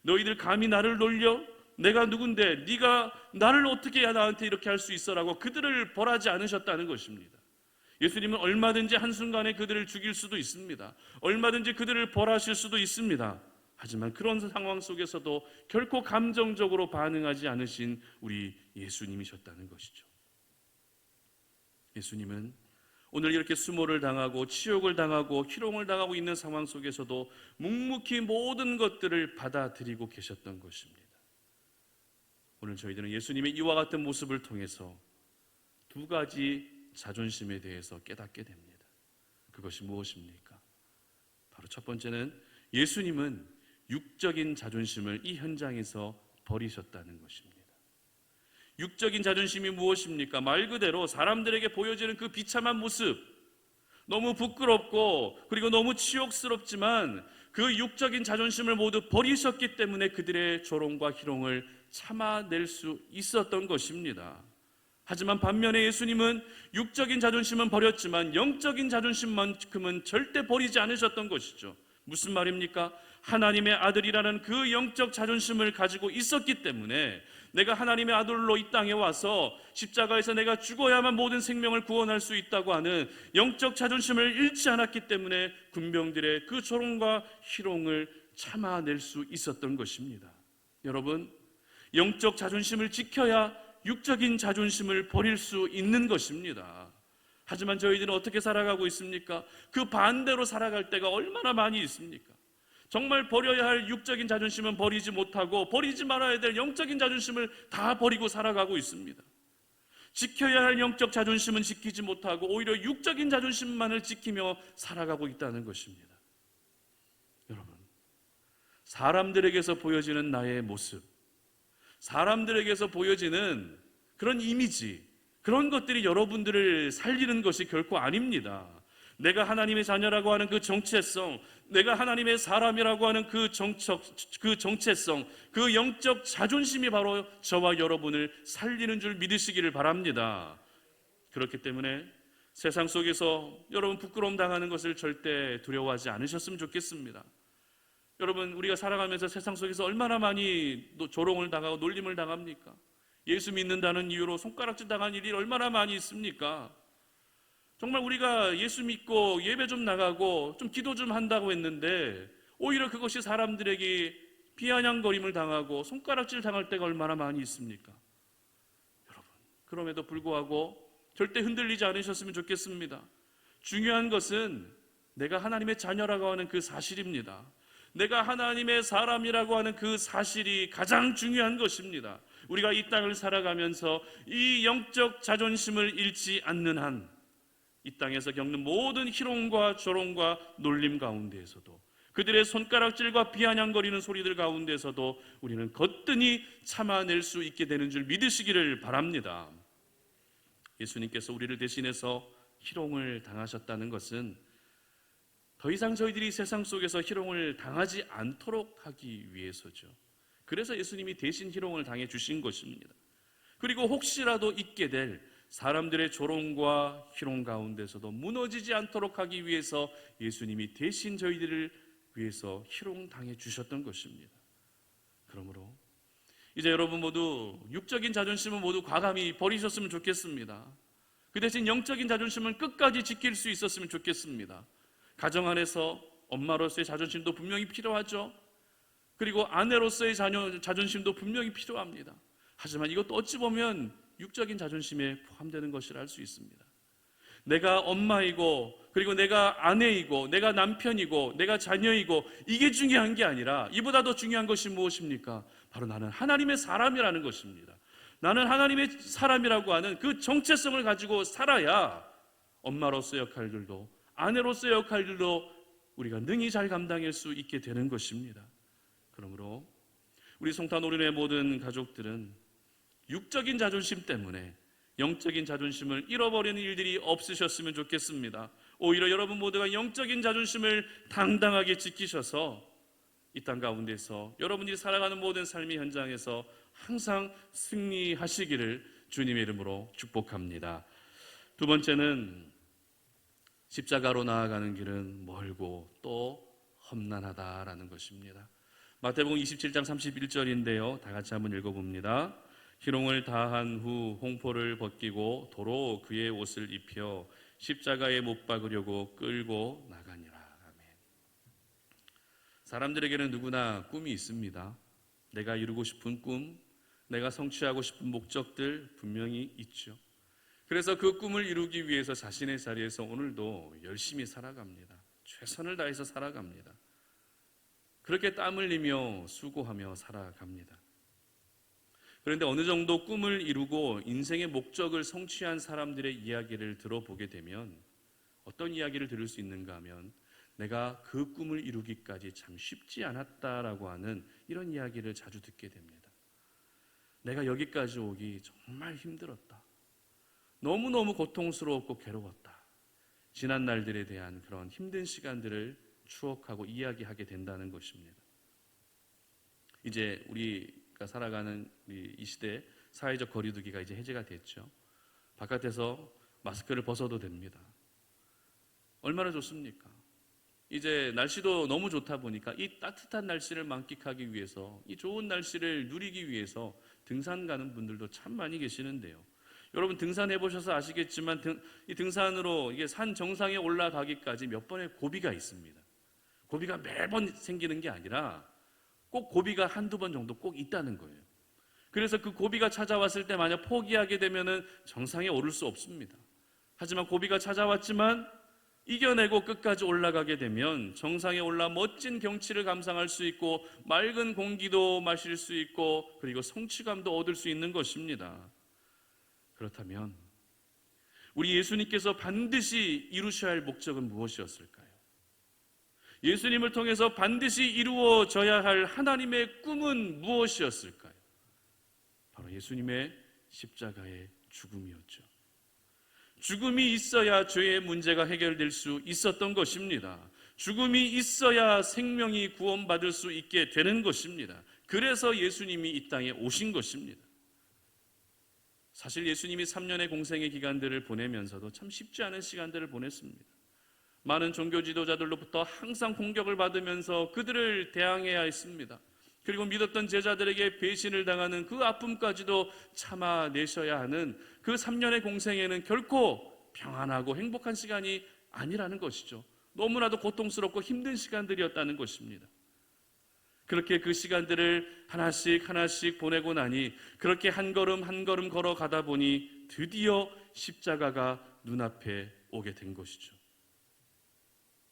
A: 너희들 감히 나를 놀려? 내가 누군데 네가 나를 어떻게 나한테 이렇게 할 수 있어라고 그들을 벌하지 않으셨다는 것입니다. 예수님은 얼마든지 한순간에 그들을 죽일 수도 있습니다. 얼마든지 그들을 벌하실 수도 있습니다. 하지만 그런 상황 속에서도 결코 감정적으로 반응하지 않으신 우리 예수님이셨다는 것이죠. 예수님은 오늘 이렇게 수모를 당하고 치욕을 당하고 희롱을 당하고 있는 상황 속에서도 묵묵히 모든 것들을 받아들이고 계셨던 것입니다. 오늘 저희들은 예수님의 이와 같은 모습을 통해서 두 가지 자존심에 대해서 깨닫게 됩니다. 그것이 무엇입니까? 바로 첫 번째는 예수님은 육적인 자존심을 이 현장에서 버리셨다는 것입니다. 육적인 자존심이 무엇입니까? 말 그대로 사람들에게 보여지는 그 비참한 모습, 너무 부끄럽고 그리고 너무 치욕스럽지만 그 육적인 자존심을 모두 버리셨기 때문에 그들의 조롱과 희롱을 참아낼 수 있었던 것입니다. 하지만 반면에 예수님은 육적인 자존심은 버렸지만 영적인 자존심만큼은 절대 버리지 않으셨던 것이죠. 무슨 말입니까? 하나님의 아들이라는 그 영적 자존심을 가지고 있었기 때문에 내가 하나님의 아들로 이 땅에 와서 십자가에서 내가 죽어야만 모든 생명을 구원할 수 있다고 하는 영적 자존심을 잃지 않았기 때문에 군병들의 그 조롱과 희롱을 참아낼 수 있었던 것입니다. 여러분, 영적 자존심을 지켜야 육적인 자존심을 버릴 수 있는 것입니다. 하지만 저희들은 어떻게 살아가고 있습니까? 그 반대로 살아갈 때가 얼마나 많이 있습니까? 정말 버려야 할 육적인 자존심은 버리지 못하고 버리지 말아야 될 영적인 자존심을 다 버리고 살아가고 있습니다. 지켜야 할 영적 자존심은 지키지 못하고 오히려 육적인 자존심만을 지키며 살아가고 있다는 것입니다. 여러분, 사람들에게서 보여지는 나의 모습, 사람들에게서 보여지는 그런 이미지, 그런 것들이 여러분들을 살리는 것이 결코 아닙니다. 내가 하나님의 자녀라고 하는 그 정체성, 내가 하나님의 사람이라고 하는 그 정체성, 그 영적 자존심이 바로 저와 여러분을 살리는 줄 믿으시기를 바랍니다. 그렇기 때문에 세상 속에서 여러분 부끄러움 당하는 것을 절대 두려워하지 않으셨으면 좋겠습니다. 여러분, 우리가 살아가면서 세상 속에서 얼마나 많이 조롱을 당하고 놀림을 당합니까? 예수 믿는다는 이유로 손가락질 당한 일이 얼마나 많이 있습니까? 정말 우리가 예수 믿고 예배 좀 나가고 좀 기도 좀 한다고 했는데 오히려 그것이 사람들에게 비아냥거림을 당하고 손가락질 당할 때가 얼마나 많이 있습니까? 여러분, 그럼에도 불구하고 절대 흔들리지 않으셨으면 좋겠습니다. 중요한 것은 내가 하나님의 자녀라고 하는 그 사실입니다. 내가 하나님의 사람이라고 하는 그 사실이 가장 중요한 것입니다. 우리가 이 땅을 살아가면서 이 영적 자존심을 잃지 않는 한 이 땅에서 겪는 모든 희롱과 조롱과 놀림 가운데에서도 그들의 손가락질과 비아냥거리는 소리들 가운데서도 우리는 거뜬히 참아낼 수 있게 되는 줄 믿으시기를 바랍니다. 예수님께서 우리를 대신해서 희롱을 당하셨다는 것은 더 이상 저희들이 세상 속에서 희롱을 당하지 않도록 하기 위해서죠. 그래서 예수님이 대신 희롱을 당해 주신 것입니다. 그리고 혹시라도 있게 될 사람들의 조롱과 희롱 가운데서도 무너지지 않도록 하기 위해서 예수님이 대신 저희들을 위해서 희롱 당해 주셨던 것입니다. 그러므로 이제 여러분 모두 육적인 자존심은 모두 과감히 버리셨으면 좋겠습니다. 그 대신 영적인 자존심은 끝까지 지킬 수 있었으면 좋겠습니다. 가정 안에서 엄마로서의 자존심도 분명히 필요하죠. 그리고 아내로서의 자존심도 분명히 필요합니다. 하지만 이것도 어찌 보면 육적인 자존심에 포함되는 것이라 할 수 있습니다. 내가 엄마이고, 그리고 내가 아내이고, 내가 남편이고, 내가 자녀이고, 이게 중요한 게 아니라 이보다 더 중요한 것이 무엇입니까? 바로 나는 하나님의 사람이라는 것입니다. 나는 하나님의 사람이라고 하는 그 정체성을 가지고 살아야 엄마로서의 역할들도, 아내로서의 역할들도 우리가 능히 잘 감당할 수 있게 되는 것입니다. 그러므로 우리 송탄 오륜의 모든 가족들은 육적인 자존심 때문에 영적인 자존심을 잃어버리는 일들이 없으셨으면 좋겠습니다. 오히려 여러분 모두가 영적인 자존심을 당당하게 지키셔서 이 땅 가운데서 여러분들이 살아가는 모든 삶의 현장에서 항상 승리하시기를 주님의 이름으로 축복합니다. 두 번째는 십자가로 나아가는 길은 멀고 또 험난하다라는 것입니다. 마태복음 27장 31절인데요. 다 같이 한번 읽어봅니다. 희롱을 다한 후 홍포를 벗기고 도로 그의 옷을 입혀 십자가에 못 박으려고 끌고 나가니라. 아멘. 사람들에게는 누구나 꿈이 있습니다. 내가 이루고 싶은 꿈, 내가 성취하고 싶은 목적들 분명히 있죠. 그래서 그 꿈을 이루기 위해서 자신의 자리에서 오늘도 열심히 살아갑니다. 최선을 다해서 살아갑니다. 그렇게 땀 흘리며 수고하며 살아갑니다. 그런데 어느 정도 꿈을 이루고 인생의 목적을 성취한 사람들의 이야기를 들어보게 되면 어떤 이야기를 들을 수 있는가 하면 내가 그 꿈을 이루기까지 참 쉽지 않았다라고 하는 이런 이야기를 자주 듣게 됩니다. 내가 여기까지 오기 정말 힘들었다. 너무너무 고통스러웠고 괴로웠다. 지난 날들에 대한 그런 힘든 시간들을 추억하고 이야기하게 된다는 것입니다. 이제 우리가 살아가는 이 시대 사회적 거리두기가 이제 해제가 됐죠. 바깥에서 마스크를 벗어도 됩니다. 얼마나 좋습니까? 이제 날씨도 너무 좋다 보니까 이 따뜻한 날씨를 만끽하기 위해서, 이 좋은 날씨를 누리기 위해서 등산 가는 분들도 참 많이 계시는데요. 여러분 등산해 보셔서 아시겠지만 이 등산으로 이게 산 정상에 올라가기까지 몇 번의 고비가 있습니다. 고비가 매번 생기는 게 아니라 꼭 고비가 한두 번 정도 꼭 있다는 거예요. 그래서 그 고비가 찾아왔을 때 만약 포기하게 되면은 정상에 오를 수 없습니다. 하지만 고비가 찾아왔지만 이겨내고 끝까지 올라가게 되면 정상에 올라 멋진 경치를 감상할 수 있고 맑은 공기도 마실 수 있고 그리고 성취감도 얻을 수 있는 것입니다. 그렇다면 우리 예수님께서 반드시 이루셔야 할 목적은 무엇이었을까요? 예수님을 통해서 반드시 이루어져야 할 하나님의 꿈은 무엇이었을까요? 바로 예수님의 십자가의 죽음이었죠. 죽음이 있어야 죄의 문제가 해결될 수 있었던 것입니다. 죽음이 있어야 생명이 구원받을 수 있게 되는 것입니다. 그래서 예수님이 이 땅에 오신 것입니다. 사실 예수님이 3년의 공생의 기간들을 보내면서도 참 쉽지 않은 시간들을 보냈습니다. 많은 종교 지도자들로부터 항상 공격을 받으면서 그들을 대항해야 했습니다. 그리고 믿었던 제자들에게 배신을 당하는 그 아픔까지도 참아내셔야 하는 그 3년의 공생에는 결코 평안하고 행복한 시간이 아니라는 것이죠. 너무나도 고통스럽고 힘든 시간들이었다는 것입니다. 그렇게 그 시간들을 하나씩 하나씩 보내고 나니 그렇게 한 걸음 한 걸음 걸어가다 보니 드디어 십자가가 눈앞에 오게 된 것이죠.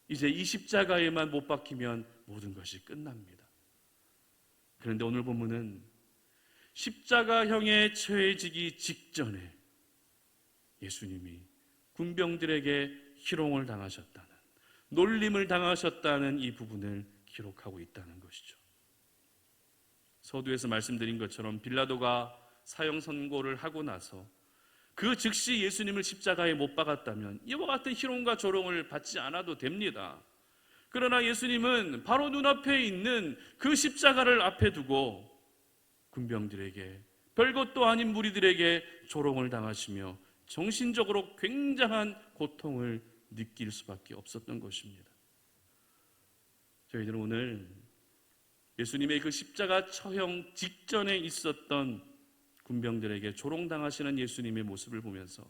A: 이제 이 십자가에만 못 박히면 모든 것이 끝납니다. 그런데 오늘 본문은 십자가형에 처해지기 직전에 예수님이 군병들에게 희롱을 당하셨다는, 놀림을 당하셨다는 이 부분을 기록하고 있다는 것이죠. 서두에서 말씀드린 것처럼 빌라도가 사형 선고를 하고 나서 그 즉시 예수님을 십자가에 못 박았다면 이와 같은 희롱과 조롱을 받지 않아도 됩니다. 그러나 예수님은 바로 눈앞에 있는 그 십자가를 앞에 두고 군병들에게, 별것도 아닌 무리들에게 조롱을 당하시며 정신적으로 굉장한 고통을 느낄 수밖에 없었던 것입니다. 저희들은 오늘 예수님의 그 십자가 처형 직전에 있었던 군병들에게 조롱당하시는 예수님의 모습을 보면서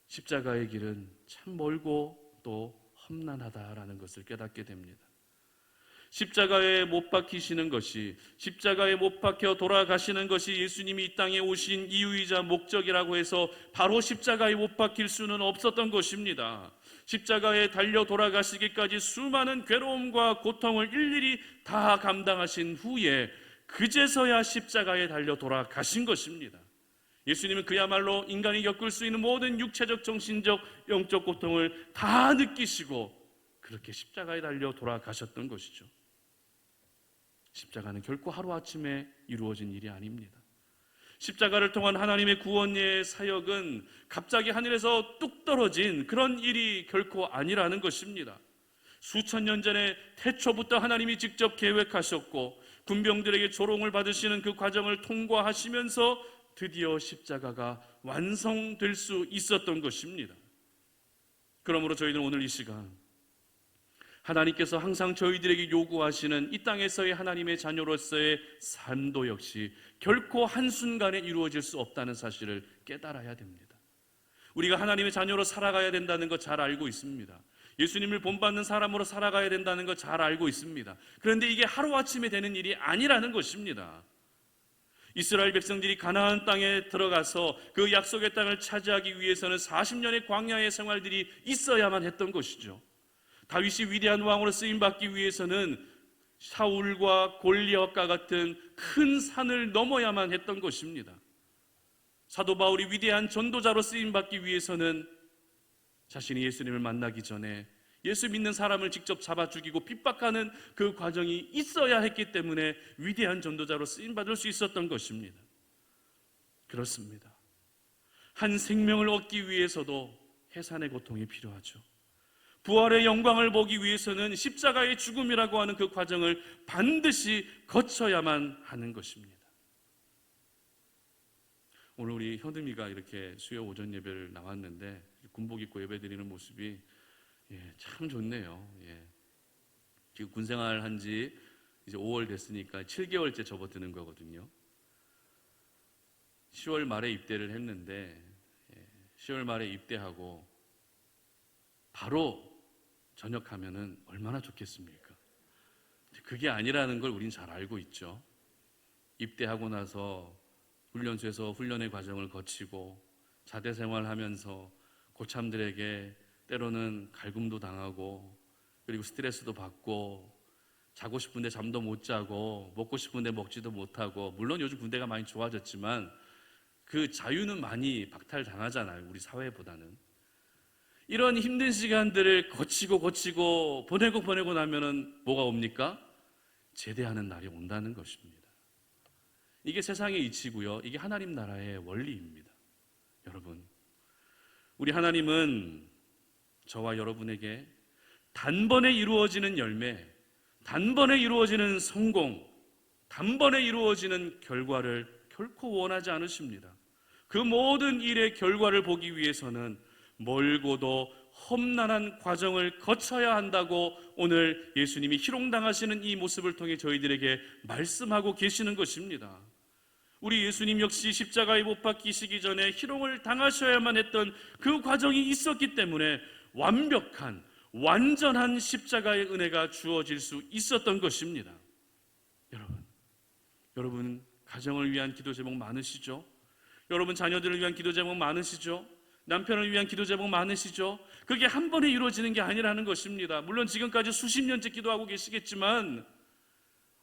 A: 십자가의 길은 참 멀고 또 험난하다라는 것을 깨닫게 됩니다. 십자가에 못 박히시는 것이, 십자가에 못 박혀 돌아가시는 것이 예수님이 이 땅에 오신 이유이자 목적이라고 해서 바로 십자가에 못 박힐 수는 없었던 것입니다. 십자가에 달려 돌아가시기까지 수많은 괴로움과 고통을 일일이 다 감당하신 후에 그제서야 십자가에 달려 돌아가신 것입니다. 예수님은 그야말로 인간이 겪을 수 있는 모든 육체적, 정신적, 영적 고통을 다 느끼시고 그렇게 십자가에 달려 돌아가셨던 것이죠. 십자가는 결코 하루아침에 이루어진 일이 아닙니다. 십자가를 통한 하나님의 구원의 사역은 갑자기 하늘에서 뚝 떨어진 그런 일이 결코 아니라는 것입니다. 수천 년 전에 태초부터 하나님이 직접 계획하셨고 군병들에게 조롱을 받으시는 그 과정을 통과하시면서 드디어 십자가가 완성될 수 있었던 것입니다. 그러므로 저희는 오늘 이 시간 하나님께서 항상 저희들에게 요구하시는 이 땅에서의 하나님의 자녀로서의 삶도 역시 결코 한순간에 이루어질 수 없다는 사실을 깨달아야 됩니다. 우리가 하나님의 자녀로 살아가야 된다는 거 잘 알고 있습니다. 예수님을 본받는 사람으로 살아가야 된다는 거 잘 알고 있습니다. 그런데 이게 하루아침에 되는 일이 아니라는 것입니다. 이스라엘 백성들이 가나안 땅에 들어가서 그 약속의 땅을 차지하기 위해서는 40년의 광야의 생활들이 있어야만 했던 것이죠. 다윗이 위대한 왕으로 쓰임받기 위해서는 사울과 골리앗과 같은 큰 산을 넘어야만 했던 것입니다. 사도 바울이 위대한 전도자로 쓰임받기 위해서는 자신이 예수님을 만나기 전에 예수 믿는 사람을 직접 잡아 죽이고 핍박하는 그 과정이 있어야 했기 때문에 위대한 전도자로 쓰임받을 수 있었던 것입니다. 그렇습니다. 한 생명을 얻기 위해서도 해산의 고통이 필요하죠. 부활의 영광을 보기 위해서는 십자가의 죽음이라고 하는 그 과정을 반드시 거쳐야만 하는 것입니다. 오늘 우리 현음이가 이렇게 수요 오전 예배를 나왔는데 군복 입고 예배드리는 모습이 참 좋네요. 지금 군생활 한 지 이제 5월 됐으니까 7개월째 접어드는 거거든요. 10월 말에 입대를 했는데 10월 말에 입대하고 바로 전역하면은 얼마나 좋겠습니까? 그게 아니라는 걸 우린 잘 알고 있죠. 입대하고 나서 훈련소에서 훈련의 과정을 거치고 자대 생활하면서 고참들에게 때로는 갈굼도 당하고 그리고 스트레스도 받고 자고 싶은데 잠도 못 자고 먹고 싶은데 먹지도 못하고 물론 요즘 군대가 많이 좋아졌지만 그 자유는 많이 박탈당하잖아요. 우리 사회보다는. 이런 힘든 시간들을 거치고 보내고 나면은 뭐가 옵니까? 제대하는 날이 온다는 것입니다. 이게 세상의 이치고요. 이게 하나님 나라의 원리입니다. 여러분, 우리 하나님은 저와 여러분에게 단번에 이루어지는 열매, 단번에 이루어지는 성공, 단번에 이루어지는 결과를 결코 원하지 않으십니다. 그 모든 일의 결과를 보기 위해서는 멀고도 험난한 과정을 거쳐야 한다고 오늘 예수님이 희롱당하시는 이 모습을 통해 저희들에게 말씀하고 계시는 것입니다. 우리 예수님 역시 십자가에 못 박히시기 전에 희롱을 당하셔야만 했던 그 과정이 있었기 때문에 완벽한, 완전한 십자가의 은혜가 주어질 수 있었던 것입니다. 여러분 가정을 위한 기도 제목 많으시죠? 여러분 자녀들을 위한 기도 제목 많으시죠? 남편을 위한 기도 제목 많으시죠? 그게 한 번에 이루어지는 게 아니라는 것입니다. 물론 지금까지 수십 년째 기도하고 계시겠지만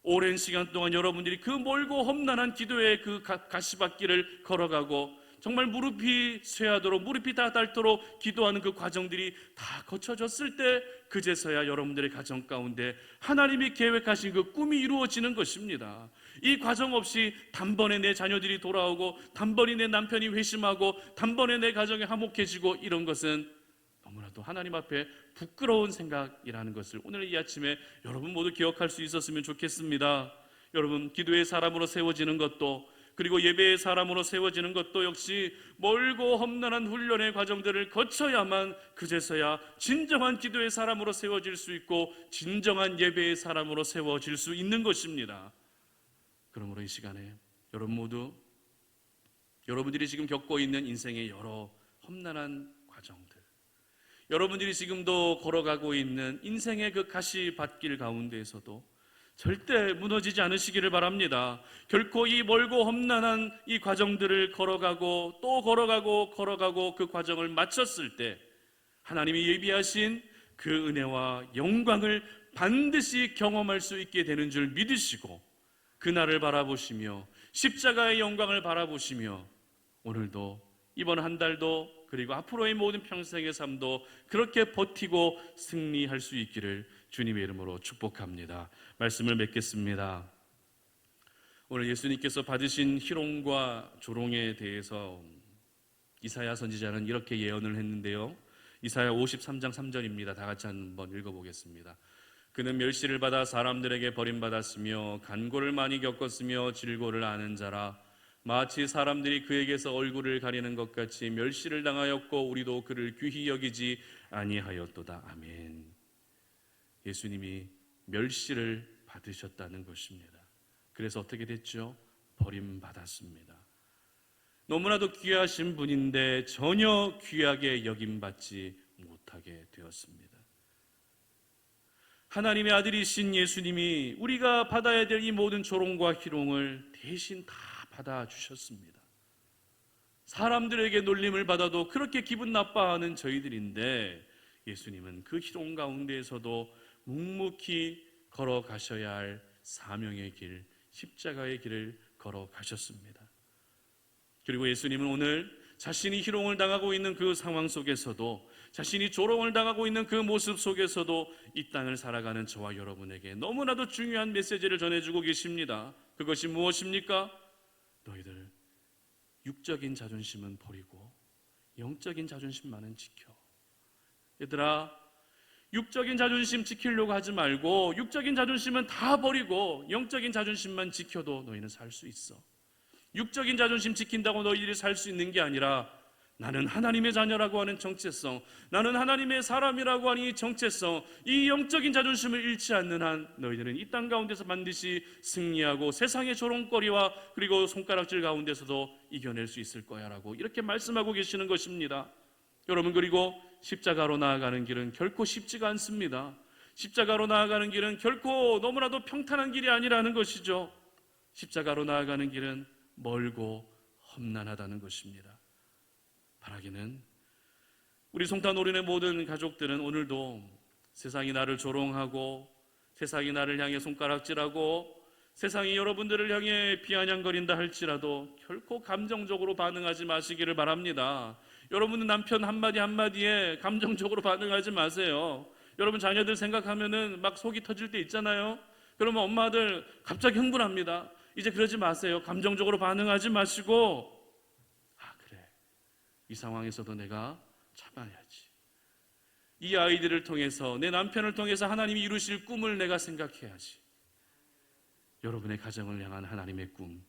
A: 오랜 시간 동안 여러분들이 그 멀고 험난한 기도의 그 가시밭길을 걸어가고 정말 무릎이 쇠하도록 무릎이 다 닳도록 기도하는 그 과정들이 다 거쳐졌을 때 그제서야 여러분들의 가정 가운데 하나님이 계획하신 그 꿈이 이루어지는 것입니다. 이 과정 없이 단번에 내 자녀들이 돌아오고 단번에 내 남편이 회심하고 단번에 내 가정이 화목해지고 이런 것은 너무나도 하나님 앞에 부끄러운 생각이라는 것을 오늘 이 아침에 여러분 모두 기억할 수 있었으면 좋겠습니다. 여러분 기도의 사람으로 세워지는 것도 그리고 예배의 사람으로 세워지는 것도 역시 멀고 험난한 훈련의 과정들을 거쳐야만 그제서야 진정한 기도의 사람으로 세워질 수 있고 진정한 예배의 사람으로 세워질 수 있는 것입니다. 그러므로 이 시간에 여러분 모두 여러분들이 지금 겪고 있는 인생의 여러 험난한 과정들, 여러분들이 지금도 걸어가고 있는 인생의 그 가시밭길 가운데에서도 절대 무너지지 않으시기를 바랍니다. 결코 이 멀고 험난한 이 과정들을 걸어가고 또 걸어가고 그 과정을 마쳤을 때 하나님이 예비하신 그 은혜와 영광을 반드시 경험할 수 있게 되는 줄 믿으시고 그날을 바라보시며 십자가의 영광을 바라보시며 오늘도 이번 한 달도 그리고 앞으로의 모든 평생의 삶도 그렇게 버티고 승리할 수 있기를 주님의 이름으로 축복합니다. 말씀을 맺겠습니다. 오늘 예수님께서 받으신 희롱과 조롱에 대해서 이사야 선지자는 이렇게 예언을 했는데요. 이사야 53장 3절입니다. 다 같이 한번 읽어보겠습니다. 그는 멸시를 받아 사람들에게 버림받았으며 간고를 많이 겪었으며 질고를 아는 자라. 마치 사람들이 그에게서 얼굴을 가리는 것 같이 멸시를 당하였고 우리도 그를 귀히 여기지 아니하였도다. 아멘. 예수님이 멸시를 받으셨다는 것입니다. 그래서 어떻게 됐죠? 버림받았습니다. 너무나도 귀하신 분인데 전혀 귀하게 여김받지 못하게 되었습니다. 하나님의 아들이신 예수님이 우리가 받아야 될 이 모든 조롱과 희롱을 대신 다 받아주셨습니다. 사람들에게 놀림을 받아도 그렇게 기분 나빠하는 저희들인데 예수님은 그 희롱 가운데에서도 묵묵히 걸어가셔야 할 사명의 길, 십자가의 길을 걸어가셨습니다. 그리고 예수님은 오늘 자신이 희롱을 당하고 있는 그 상황 속에서도, 자신이 조롱을 당하고 있는 그 모습 속에서도 이 땅을 살아가는 저와 여러분에게 너무나도 중요한 메시지를 전해주고 계십니다. 그것이 무엇입니까? 너희들 육적인 자존심은 버리고 영적인 자존심만은 지켜. 얘들아, 육적인 자존심 지키려고 하지 말고 육적인 자존심은 다 버리고 영적인 자존심만 지켜도 너희는 살 수 있어. 육적인 자존심 지킨다고 너희들이 살 수 있는 게 아니라 나는 하나님의 자녀라고 하는 정체성, 나는 하나님의 사람이라고 하는 이 정체성, 이 영적인 자존심을 잃지 않는 한 너희들은 이 땅 가운데서 반드시 승리하고 세상의 조롱거리와 그리고 손가락질 가운데서도 이겨낼 수 있을 거야 라고 이렇게 말씀하고 계시는 것입니다. 여러분, 그리고 십자가로 나아가는 길은 결코 쉽지가 않습니다. 십자가로 나아가는 길은 결코 너무나도 평탄한 길이 아니라는 것이죠. 십자가로 나아가는 길은 멀고 험난하다는 것입니다. 바라기는 우리 송탄오륜의 모든 가족들은 오늘도 세상이 나를 조롱하고 세상이 나를 향해 손가락질하고 세상이 여러분들을 향해 비아냥거린다 할지라도 결코 감정적으로 반응하지 마시기를 바랍니다. 여러분은 남편 한마디 한마디에 감정적으로 반응하지 마세요. 여러분 자녀들 생각하면은 막 속이 터질 때 있잖아요. 그러면 엄마들 갑자기 흥분합니다. 이제 그러지 마세요. 감정적으로 반응하지 마시고, 그래, 이 상황에서도 내가 참아야지. 이 아이들을 통해서, 내 남편을 통해서 하나님이 이루실 꿈을 내가 생각해야지. 여러분의 가정을 향한 하나님의 꿈,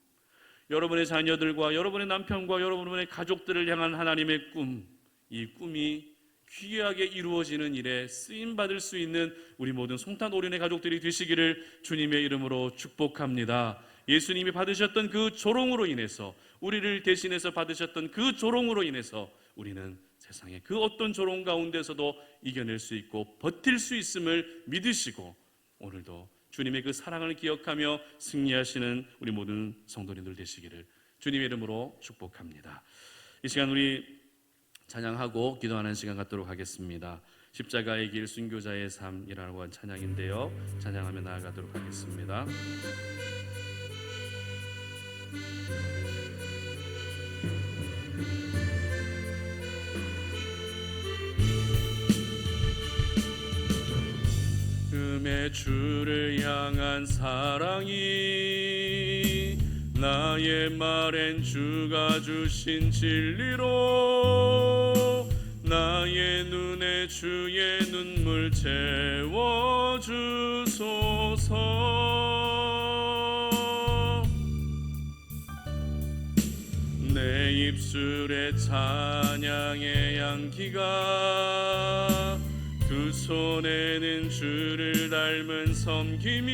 A: 여러분의 자녀들과 여러분의 남편과 여러분의 가족들을 향한 하나님의 꿈, 이 꿈이 귀하게 이루어지는 일에 쓰임받을 수 있는 우리 모든 송탄오륜의 가족들이 되시기를 주님의 이름으로 축복합니다. 예수님이 받으셨던 그 조롱으로 인해서, 우리를 대신해서 받으셨던 그 조롱으로 인해서 우리는 세상의 그 어떤 조롱 가운데서도 이겨낼 수 있고 버틸 수 있음을 믿으시고 오늘도 주님의 그 사랑을 기억하며 승리하시는 우리 모든 성도님들 되시기를 주님의 이름으로 축복합니다. 이 시간 우리 찬양하고 기도하는 시간 갖도록 하겠습니다. 십자가의 길 순교자의 삶이라고 한 찬양인데요, 찬양하며 나아가도록 하겠습니다. 음의 주를 향한 사랑이 나의 말엔 주가 주신 진리로 나의 눈에 주의 눈물 채워주소서. 내 입술에 찬양의 향기가 두 손에는 주를 닮은 섬김이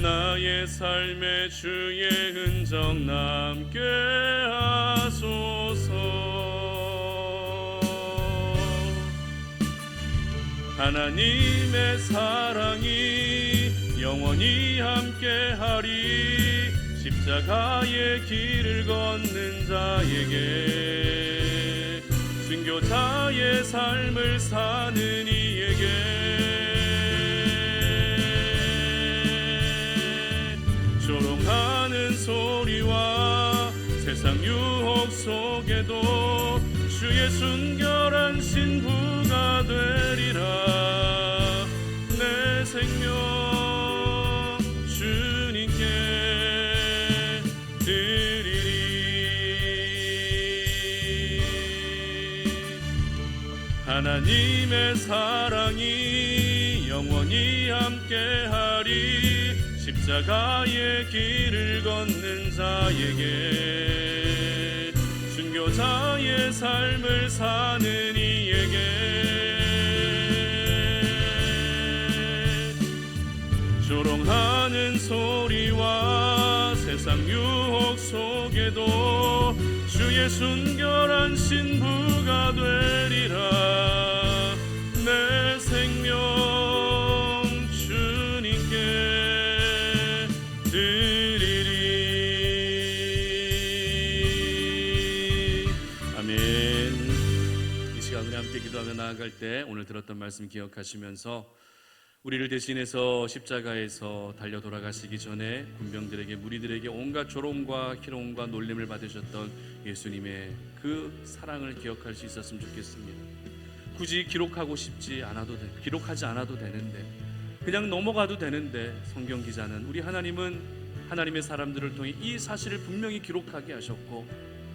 A: 나의 삶에 주의 흔적 남게 하소서. 하나님의 사랑이 영원히 함께하리. 십자가의 길을 걷는 자에게, 순교자의 삶을 사는 이에게 조롱하는 소리와 세상 유혹 속에도 주의 순결한 신부가 되리라. 내 생명 주님께 드리리. 하나님의 사랑이 영원히 함께하리. 십자가의 길을 걷는 자에게, 순교자의 삶을 사는 이에게 조롱하는 소리와 세상 유혹 속에도 주의 순결한 신부가 되리라. 내 생명 주님께 드리리. 아멘. 이 시간 우리 함께 기도하며 나아갈 때 오늘 들었던 말씀 기억하시면서 우리를 대신해서 십자가에서 달려 돌아가시기 전에 군병들에게, 무리들에게 온갖 조롱과 희롱과 놀림을 받으셨던 예수님의 그 사랑을 기억할 수 있었으면 좋겠습니다. 굳이 기록하고 싶지 않아도 기록하지 않아도 되는데, 그냥 넘어가도 되는데, 성경 기자는 우리 하나님은 하나님의 사람들을 통해 이 사실을 분명히 기록하게 하셨고,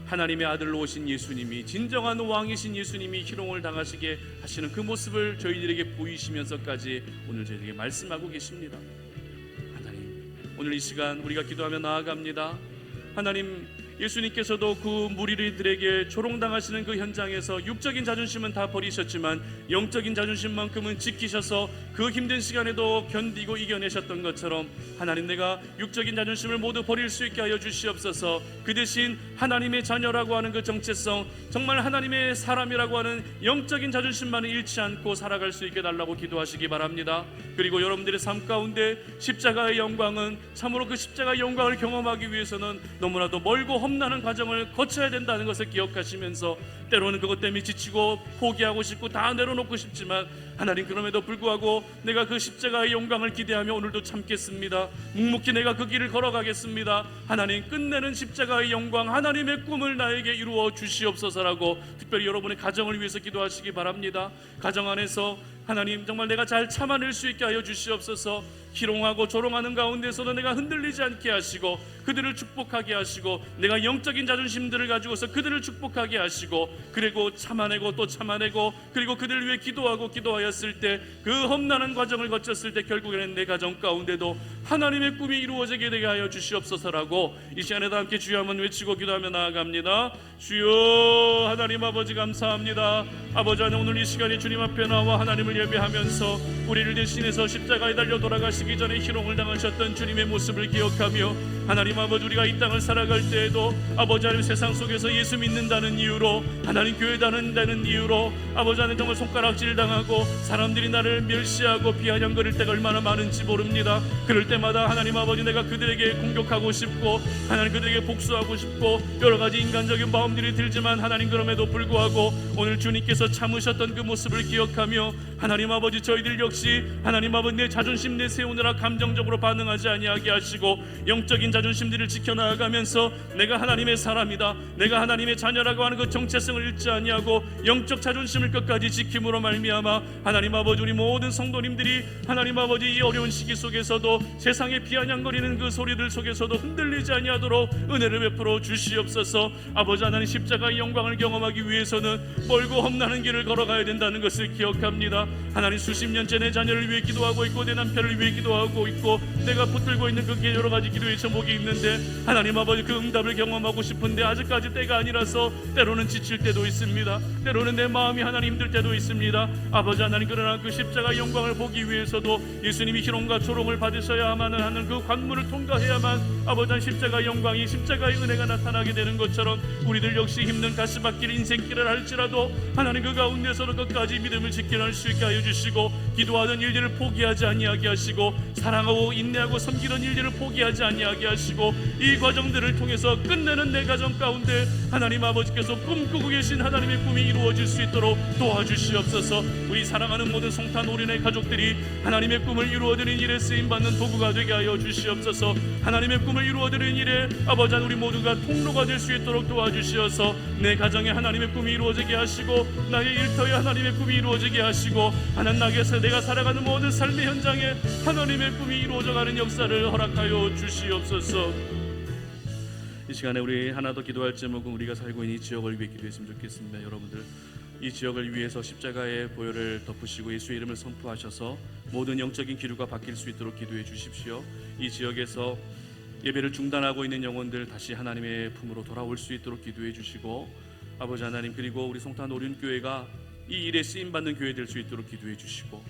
A: 하나님의 아들로 오신 예수님이, 진정한 왕이신 예수님이 희롱을 당하시게 하시는 그 모습을 저희들에게 보이시면서까지 오늘 저희에게 말씀하고 계십니다. 하나님, 오늘 이 시간 우리가 기도하며 나아갑니다. 하나님, 예수님께서도 그 무리들에게 조롱당하시는 그 현장에서 육적인 자존심은 다 버리셨지만 영적인 자존심만큼은 지키셔서 그 힘든 시간에도 견디고 이겨내셨던 것처럼, 하나님, 내가 육적인 자존심을 모두 버릴 수 있게 하여 주시옵소서. 그 대신 하나님의 자녀라고 하는 그 정체성, 정말 하나님의 사람이라고 하는 영적인 자존심만을 잃지 않고 살아갈 수 있게 달라고 기도하시기 바랍니다. 그리고 여러분들의 삶 가운데 십자가의 영광은, 참으로 그 십자가의 영광을 경험하기 위해서는 너무나도 멀고 험난한 과정을 거쳐야 된다는 것을 기억하시면서, 때로는 그것 때문에 지치고 포기하고 싶고 다 내려놓고 싶지만, 하나님, 그럼에도 불구하고 내가 그 십자가의 영광을 기대하며 오늘도 참겠습니다. 묵묵히 내가 그 길을 걸어가겠습니다. 하나님, 끝내는 십자가의 영광, 하나님의 꿈을 나에게 이루어 주시옵소서라고 특별히 여러분의 가정을 위해서 기도하시기 바랍니다. 가정 안에서 하나님, 정말 내가 잘 참아낼 수 있게 하여 주시옵소서. 희롱하고 조롱하는 가운데서도 내가 흔들리지 않게 하시고 그들을 축복하게 하시고, 내가 영적인 자존심들을 가지고서 그들을 축복하게 하시고, 그리고 참아내고 또 참아내고, 그리고 그들을 위해 기도하였을 때, 그 험난한 과정을 거쳤을 때 결국에는 내 가정 가운데도 하나님의 꿈이 이루어지게 되게 하여 주시옵소서라고 이 시간에도 함께 주여 한번 외치고 기도하며 나아갑니다. 주여, 하나님 아버지 감사합니다. 아버지 하나님, 오늘 이 시간에 주님 앞에 나와 하나님을 예배하면서 우리를 대신해서 십자가에 달려 돌아가시기 전에 희롱을 당하셨던 주님의 모습을 기억하며, 하나님 아버지, 우리가 이 땅을 살아갈 때에도 아버지 하나님, 세상 속에서 예수 믿는다는 이유로, 하나님 교회 다닌다는 이유로 아버지 하나님, 정말 손가락질 당하고 사람들이 나를 멸시하고 비아냥거릴 때가 얼마나 많은지 모릅니다. 그럴 때마다 하나님 아버지, 내가 그들에게 공격하고 싶고 하나님 그들에게 복수하고 싶고 여러 가지 인간적인 마음들이 들지만, 하나님, 그럼에도 불구하고 오늘 주님께서 참으셨던 그 모습을 기억하며, 하나님 아버지, 저희들 역시 하나님 아버지, 내 자존심 내세우느라 감정적으로 반응하지 아니하게 하시고 영적인 자존심들을 지켜나가면서 내가 하나님의 사람이다, 내가 하나님의 자녀라고 하는 그 정체성을 잃지 아니하고 영적 자존심을 끝까지 지킴으로 말미암아, 하나님 아버지, 우리 모든 성도님들이 하나님 아버지, 이 어려운 시기 속에서도 세상에 비아냥거리는 그 소리들 속에서도 흔들리지 아니하도록 은혜를 베풀어 주시옵소서. 아버지 하나님, 십자가의 영광을 경험하기 위해서는 멀고 험난한 길을 걸어가야 된다는 것을 기억합니다. 하나님, 수십 년째 내 자녀를 위해 기도하고 있고 내 남편을 위해 기도하고 있고 내가 붙들고 있는 그 여러 가지 기도의 제목이 있는데, 하나님 아버지, 그 응답을 경험하고 싶은데 아직까지 때가 아니라서 때로는 지칠 때도 있습니다. 때로는 내 마음이 하나님 힘들 때도 있습니다. 아버지 하나님, 그러나 그 십자가의 영광을 보기 위해서도 예수님이 희롱과 조롱을 받으셔야만 하는 그 관문을 통과해야만 아버지 십자가의 영광이, 십자가의 은혜가 나타나게 되는 것처럼 우리들 역시 힘든 가시밭길 인생길을 할지라도 하나님 그 가운데서도 끝까지 믿음을 지켜낼 수 있게 하여 주시고, 기도하던 일들을 포기하지 아니하게 하시고, 사랑하고 인내하고 섬기던 일들을 포기하지 아니하게 하시고, 이 과정들을 통해서 끝내는 내 가정 가운데 하나님 아버지께서 꿈꾸고 계신 하나님의 꿈이 이루어질 수 있도록 도와주시옵소서. 우리 사랑하는 모든 송탄 올인의 가족들이 하나님의 꿈을 이루어드리는 일에 쓰임받는 도구가 되게 하여 주시옵소서. 하나님의 꿈을 이루어드리는 일에 아버지 우리 모두가 통로가 될 수 있도록 도와주시어서 내 가정에 하나님의 꿈이 이루어지게 하시고, 나의 일터에 하나님의 꿈이 이루어지게 하시고, 하나님 나에게서 내가 살아가는 모든 삶의 현장에 하나님의 꿈이 이루어져가는 역사를 허락하여 주시옵소서. 이 시간에 우리 하나 더 기도할 제목은 우리가 살고 있는 이 지역을 위해 기도했으면 좋겠습니다. 여러분들, 이 지역을 위해서 십자가의 보혈을 덮으시고 예수의 이름을 선포하셔서 모든 영적인 기류가 바뀔 수 있도록 기도해 주십시오. 이 지역에서 예배를 중단하고 있는 영혼들 다시 하나님의 품으로 돌아올 수 있도록 기도해 주시고, 아버지 하나님, 그리고 우리 송탄 오륜교회가 이 일에 쓰임받는 교회 될 수 있도록 기도해 주시고,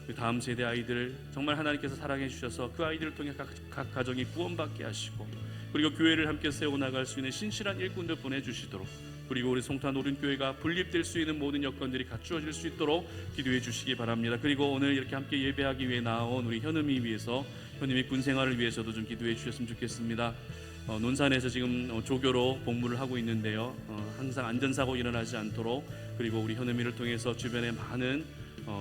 A: 그 다음 세대 아이들을 정말 하나님께서 사랑해 주셔서 그 아이들을 통해 각 가정이 구원받게 하시고, 그리고 교회를 함께 세워나갈 수 있는 신실한 일꾼들 보내주시도록, 그리고 우리 송탄 오륜교회가 분립될 수 있는 모든 여건들이 갖추어질 수 있도록 기도해 주시기 바랍니다. 그리고 오늘 이렇게 함께 예배하기 위해 나온 우리 현음이 위해서, 현음이 군생활을 위해서도 좀 기도해 주셨으면 좋겠습니다. 논산에서 지금 조교로 복무를 하고 있는데요, 항상 안전사고 일어나지 않도록, 그리고 우리 현음이를 통해서 주변에 많은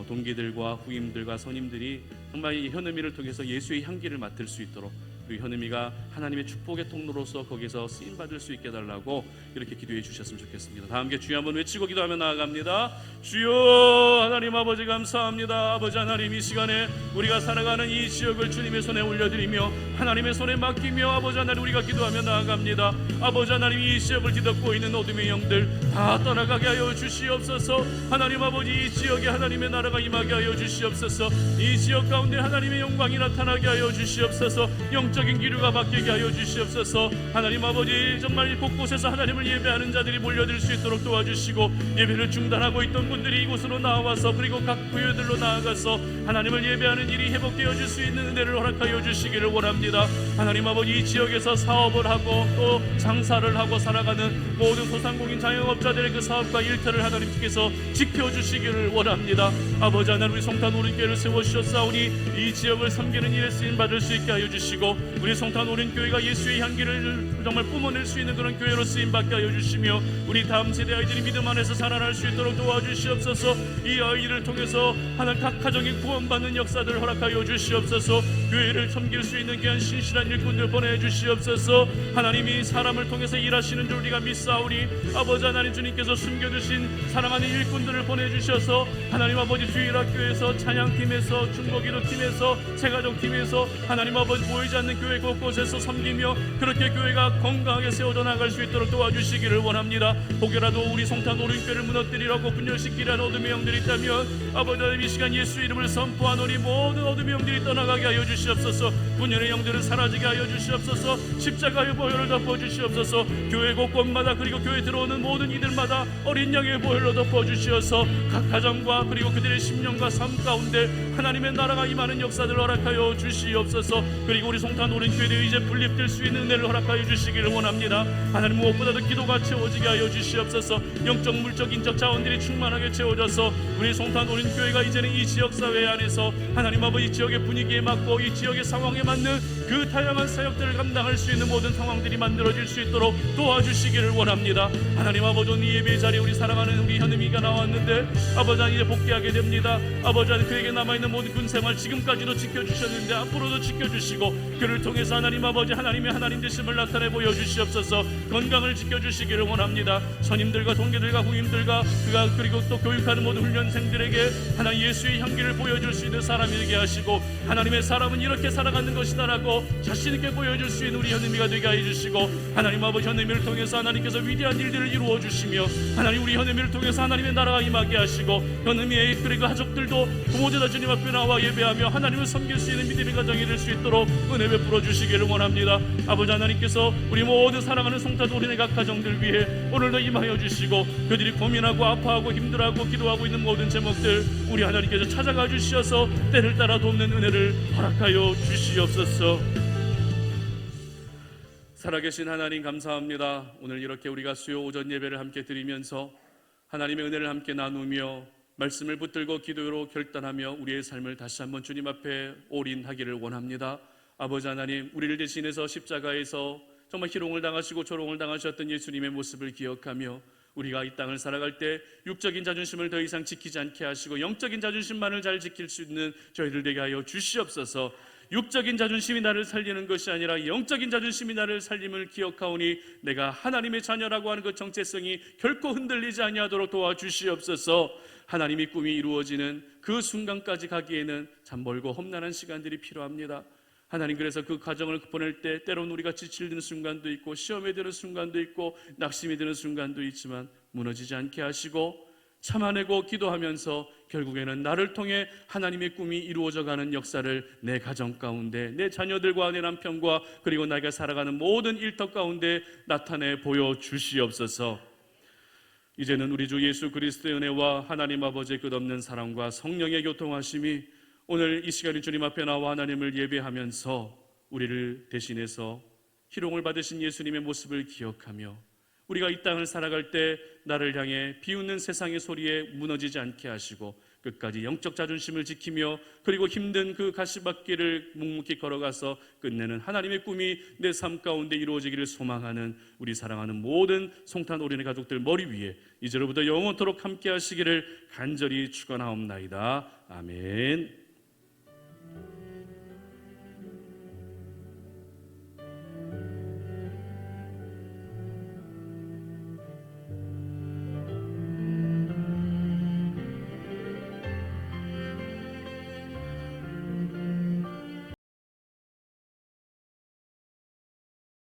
A: 동기들과 후임들과 선임들이 정말 이 현음이를 통해서 예수의 향기를 맡을 수 있도록, 그리고 현음이가 하나님의 축복의 통로로서 거기서 쓰임받을 수 있게 해달라고 이렇게 기도해 주셨으면 좋겠습니다. 다 함께 주여 한번 외치고 기도하며 나아갑니다. 주여 하나님 아버지 감사합니다. 아버지 하나님, 이 시간에 우리가 살아가는 이 지역을 주님의 손에 올려드리며 하나님의 손에 맡기며 아버지 하나님 우리가 기도하며 나아갑니다. 아버지 하나님, 이 지역을 뒤덮고 있는 어둠의 영들 다 떠나가게 하여 주시옵소서. 하나님 아버지, 이 지역에 하나님의 나라가 임하게 하여 주시옵소서. 이 지역 가운데 하나님의 영광이 나타나게 하여 주시옵소서. 영적인 기류가 바뀌게 하여 주시옵소서. 하나님 아버지, 정말 곳곳에서 하나님을 예배하는 자들이 몰려들 수 있도록 도와주시고, 예배를 중단하고 있던 분들이 이곳으로 나와서 그리고 각 교회들로 나아가서 하나님을 예배하는 일이 회복되어질 수 있는 은혜를 허락하여 주시기를 원합니다. 하나님 아버지, 이 지역에서 사업을 하고 또 장사를 하고 살아가는 모든 소상공인 자영업자들의 그 사업과 일터를 하나님께서 지켜주시기를 원합니다. 아버지 하나님, 우리 송탄 오륜교회를 세워주셨사오니 이 지역을 섬기는 일에 쓰임받을 수 있게 하여 주시고, 우리 송탄 오륜교회가 예수의 향기를 정말 뿜어낼 수 있는 그런 교회로 쓰임받게 하여 주시며, 우리 다음 세대 아이들이 믿음 안에서 살아날 수 있도록 도와주시옵소서. 이 아이들을 통해서 하나님 각 가정이 구원받는 역사들을 허락하여 주시옵소서. 교회를 섬길 수 있는 귀한 신실한 일꾼들 보내주시옵소서. 하나님이 사람을 통해서 일하시는 줄 우리가 믿사오니 아버지 하나님, 주님께서 숨겨주신 사랑하는 일꾼들을 보내주셔서 하나님 아버지 주일학교에서 찬양팀에서 중고기도팀에서 새가족팀에서 하나님 아버지 보이지 않는 교회 곳곳에서 섬기며 그렇게 교회가 건강하게 세워져 나갈 수 있도록 도와주시기를 원합니다. 혹여라도 우리 송탄 오륜교회를 무너뜨리라고 분열시키려는 어둠의 영들이 있다면 아버지 하나님, 이 시간 예수 이름을 선포하노니 모든 어둠의 영들이 떠나가게 하여 주시옵소서. 분열의 영들은 사라지게 하여 주시옵소서. 십자가의 보혈을 덮어주시옵소서. 교회 곳곳마다 그리고 교회 들어오는 모든 이들마다 어린 양의 보혈로 덮어주시어서 각 가정과 그리고 그들의 심령과 삶 가운데 하나님의 나라가 임하는 역사들을 허락하여 주시옵소서. 그리고 우리 송탄 오륜교회도 이제 분립될 수 있는 은혜를 허락하여 주시기를 원합니다. 하나님, 무엇보다도 기도가 채워지게 하여 주시옵소서. 영적 물적 인적 자원들이 충만하게 채워져서 우리 송탄 오륜교회가 이제는 이 지역사회 안에서 하나님 아버지 지역의 분위기에 맞고 이 지역의 상황에 맞는 그 다양한 사역들을 감당할 수 있는 모든 상황들이 만들어질 수 있도록 도와주시기를 원합니다. 하나님 아버지, 오늘 예배 자리에 우리 사랑하는 우리 현음이가 나왔는데 아버지 하나님, 이제 복귀하게 됩니다. 아버지 하나님, 그에게 남아있는 모든 군생활 지금까지도 지켜주셨는데 앞으로도 지켜주시고 그를 통해서 하나님 아버지 하나님의 하나님 되심을 나타내 보여주시옵소서. 건강을 지켜주시기를 원합니다. 선임들과 동기들과 후임들과 그가 그리고 또 교육하는 모든 훈련 자녀생들에게 하나님 예수의 향기를 보여줄 수 있는 사람이 되게 하시고, 하나님의 사람은 이렇게 살아가는 것이다라고 자신 있게 보여줄 수 있는 우리 현우미가 되게 해주시고, 하나님 아버지 현우미를 통해서 하나님께서 위대한 일들을 이루어 주시며, 하나님 우리 현우미를 통해서 하나님의 나라가 임하게 하시고, 현우미의 그리고 가족들도 부모자 주님 앞에 나와 예배하며 하나님을 섬길 수 있는 믿음의 가정이 될 수 있도록 은혜 베풀어 주시기를 원합니다. 아버지 하나님께서 우리 모든 사랑하는 성도들 우리네 각 가정들 위해 오늘도 임하여 주시고, 그들이 고민하고 아파하고 힘들어하고 기도하고 있는 모든 제목들 우리 하나님께서 찾아가 주시어서 때를 따라 돕는 은혜를 허락하여 주시옵소서. 살아계신 하나님 감사합니다. 오늘 이렇게 우리가 수요 오전 예배를 함께 드리면서 하나님의 은혜를 함께 나누며 말씀을 붙들고 기도로 결단하며 우리의 삶을 다시 한번 주님 앞에 올인하기를 원합니다. 아버지 하나님, 우리를 대신해서 십자가에서 정말 희롱을 당하시고 조롱을 당하셨던 예수님의 모습을 기억하며 우리가 이 땅을 살아갈 때 육적인 자존심을 더 이상 지키지 않게 하시고 영적인 자존심만을 잘 지킬 수 있는 저희들 되게 하여 주시옵소서. 육적인 자존심이 나를 살리는 것이 아니라 영적인 자존심이 나를 살림을 기억하오니 내가 하나님의 자녀라고 하는 그 정체성이 결코 흔들리지 아니하도록 도와주시옵소서. 하나님의 꿈이 이루어지는 그 순간까지 가기에는 참 멀고 험난한 시간들이 필요합니다. 하나님, 그래서 그 과정을 보낼 때 때로는 우리가 지치는 순간도 있고 시험에 드는 순간도 있고 낙심이 드는 순간도 있지만 무너지지 않게 하시고 참아내고 기도하면서 결국에는 나를 통해 하나님의 꿈이 이루어져가는 역사를 내 가정 가운데, 내 자녀들과 내 남편과 그리고 내가 살아가는 모든 일터 가운데 나타내 보여주시옵소서. 이제는 우리 주 예수 그리스도의 은혜와 하나님 아버지의 끝없는 사랑과 성령의 교통하심이 오늘 이 시간에 주님 앞에 나와 하나님을 예배하면서 우리를 대신해서 희롱을 받으신 예수님의 모습을 기억하며 우리가 이 땅을 살아갈 때 나를 향해 비웃는 세상의 소리에 무너지지 않게 하시고 끝까지 영적 자존심을 지키며 그리고 힘든 그 가시밭길을 묵묵히 걸어가서 끝내는 하나님의 꿈이 내 삶 가운데 이루어지기를 소망하는 우리 사랑하는 모든 송탄 오륜의 가족들 머리 위에 이제로부터 영원토록 함께 하시기를 간절히 축원하옵나이다. 아멘.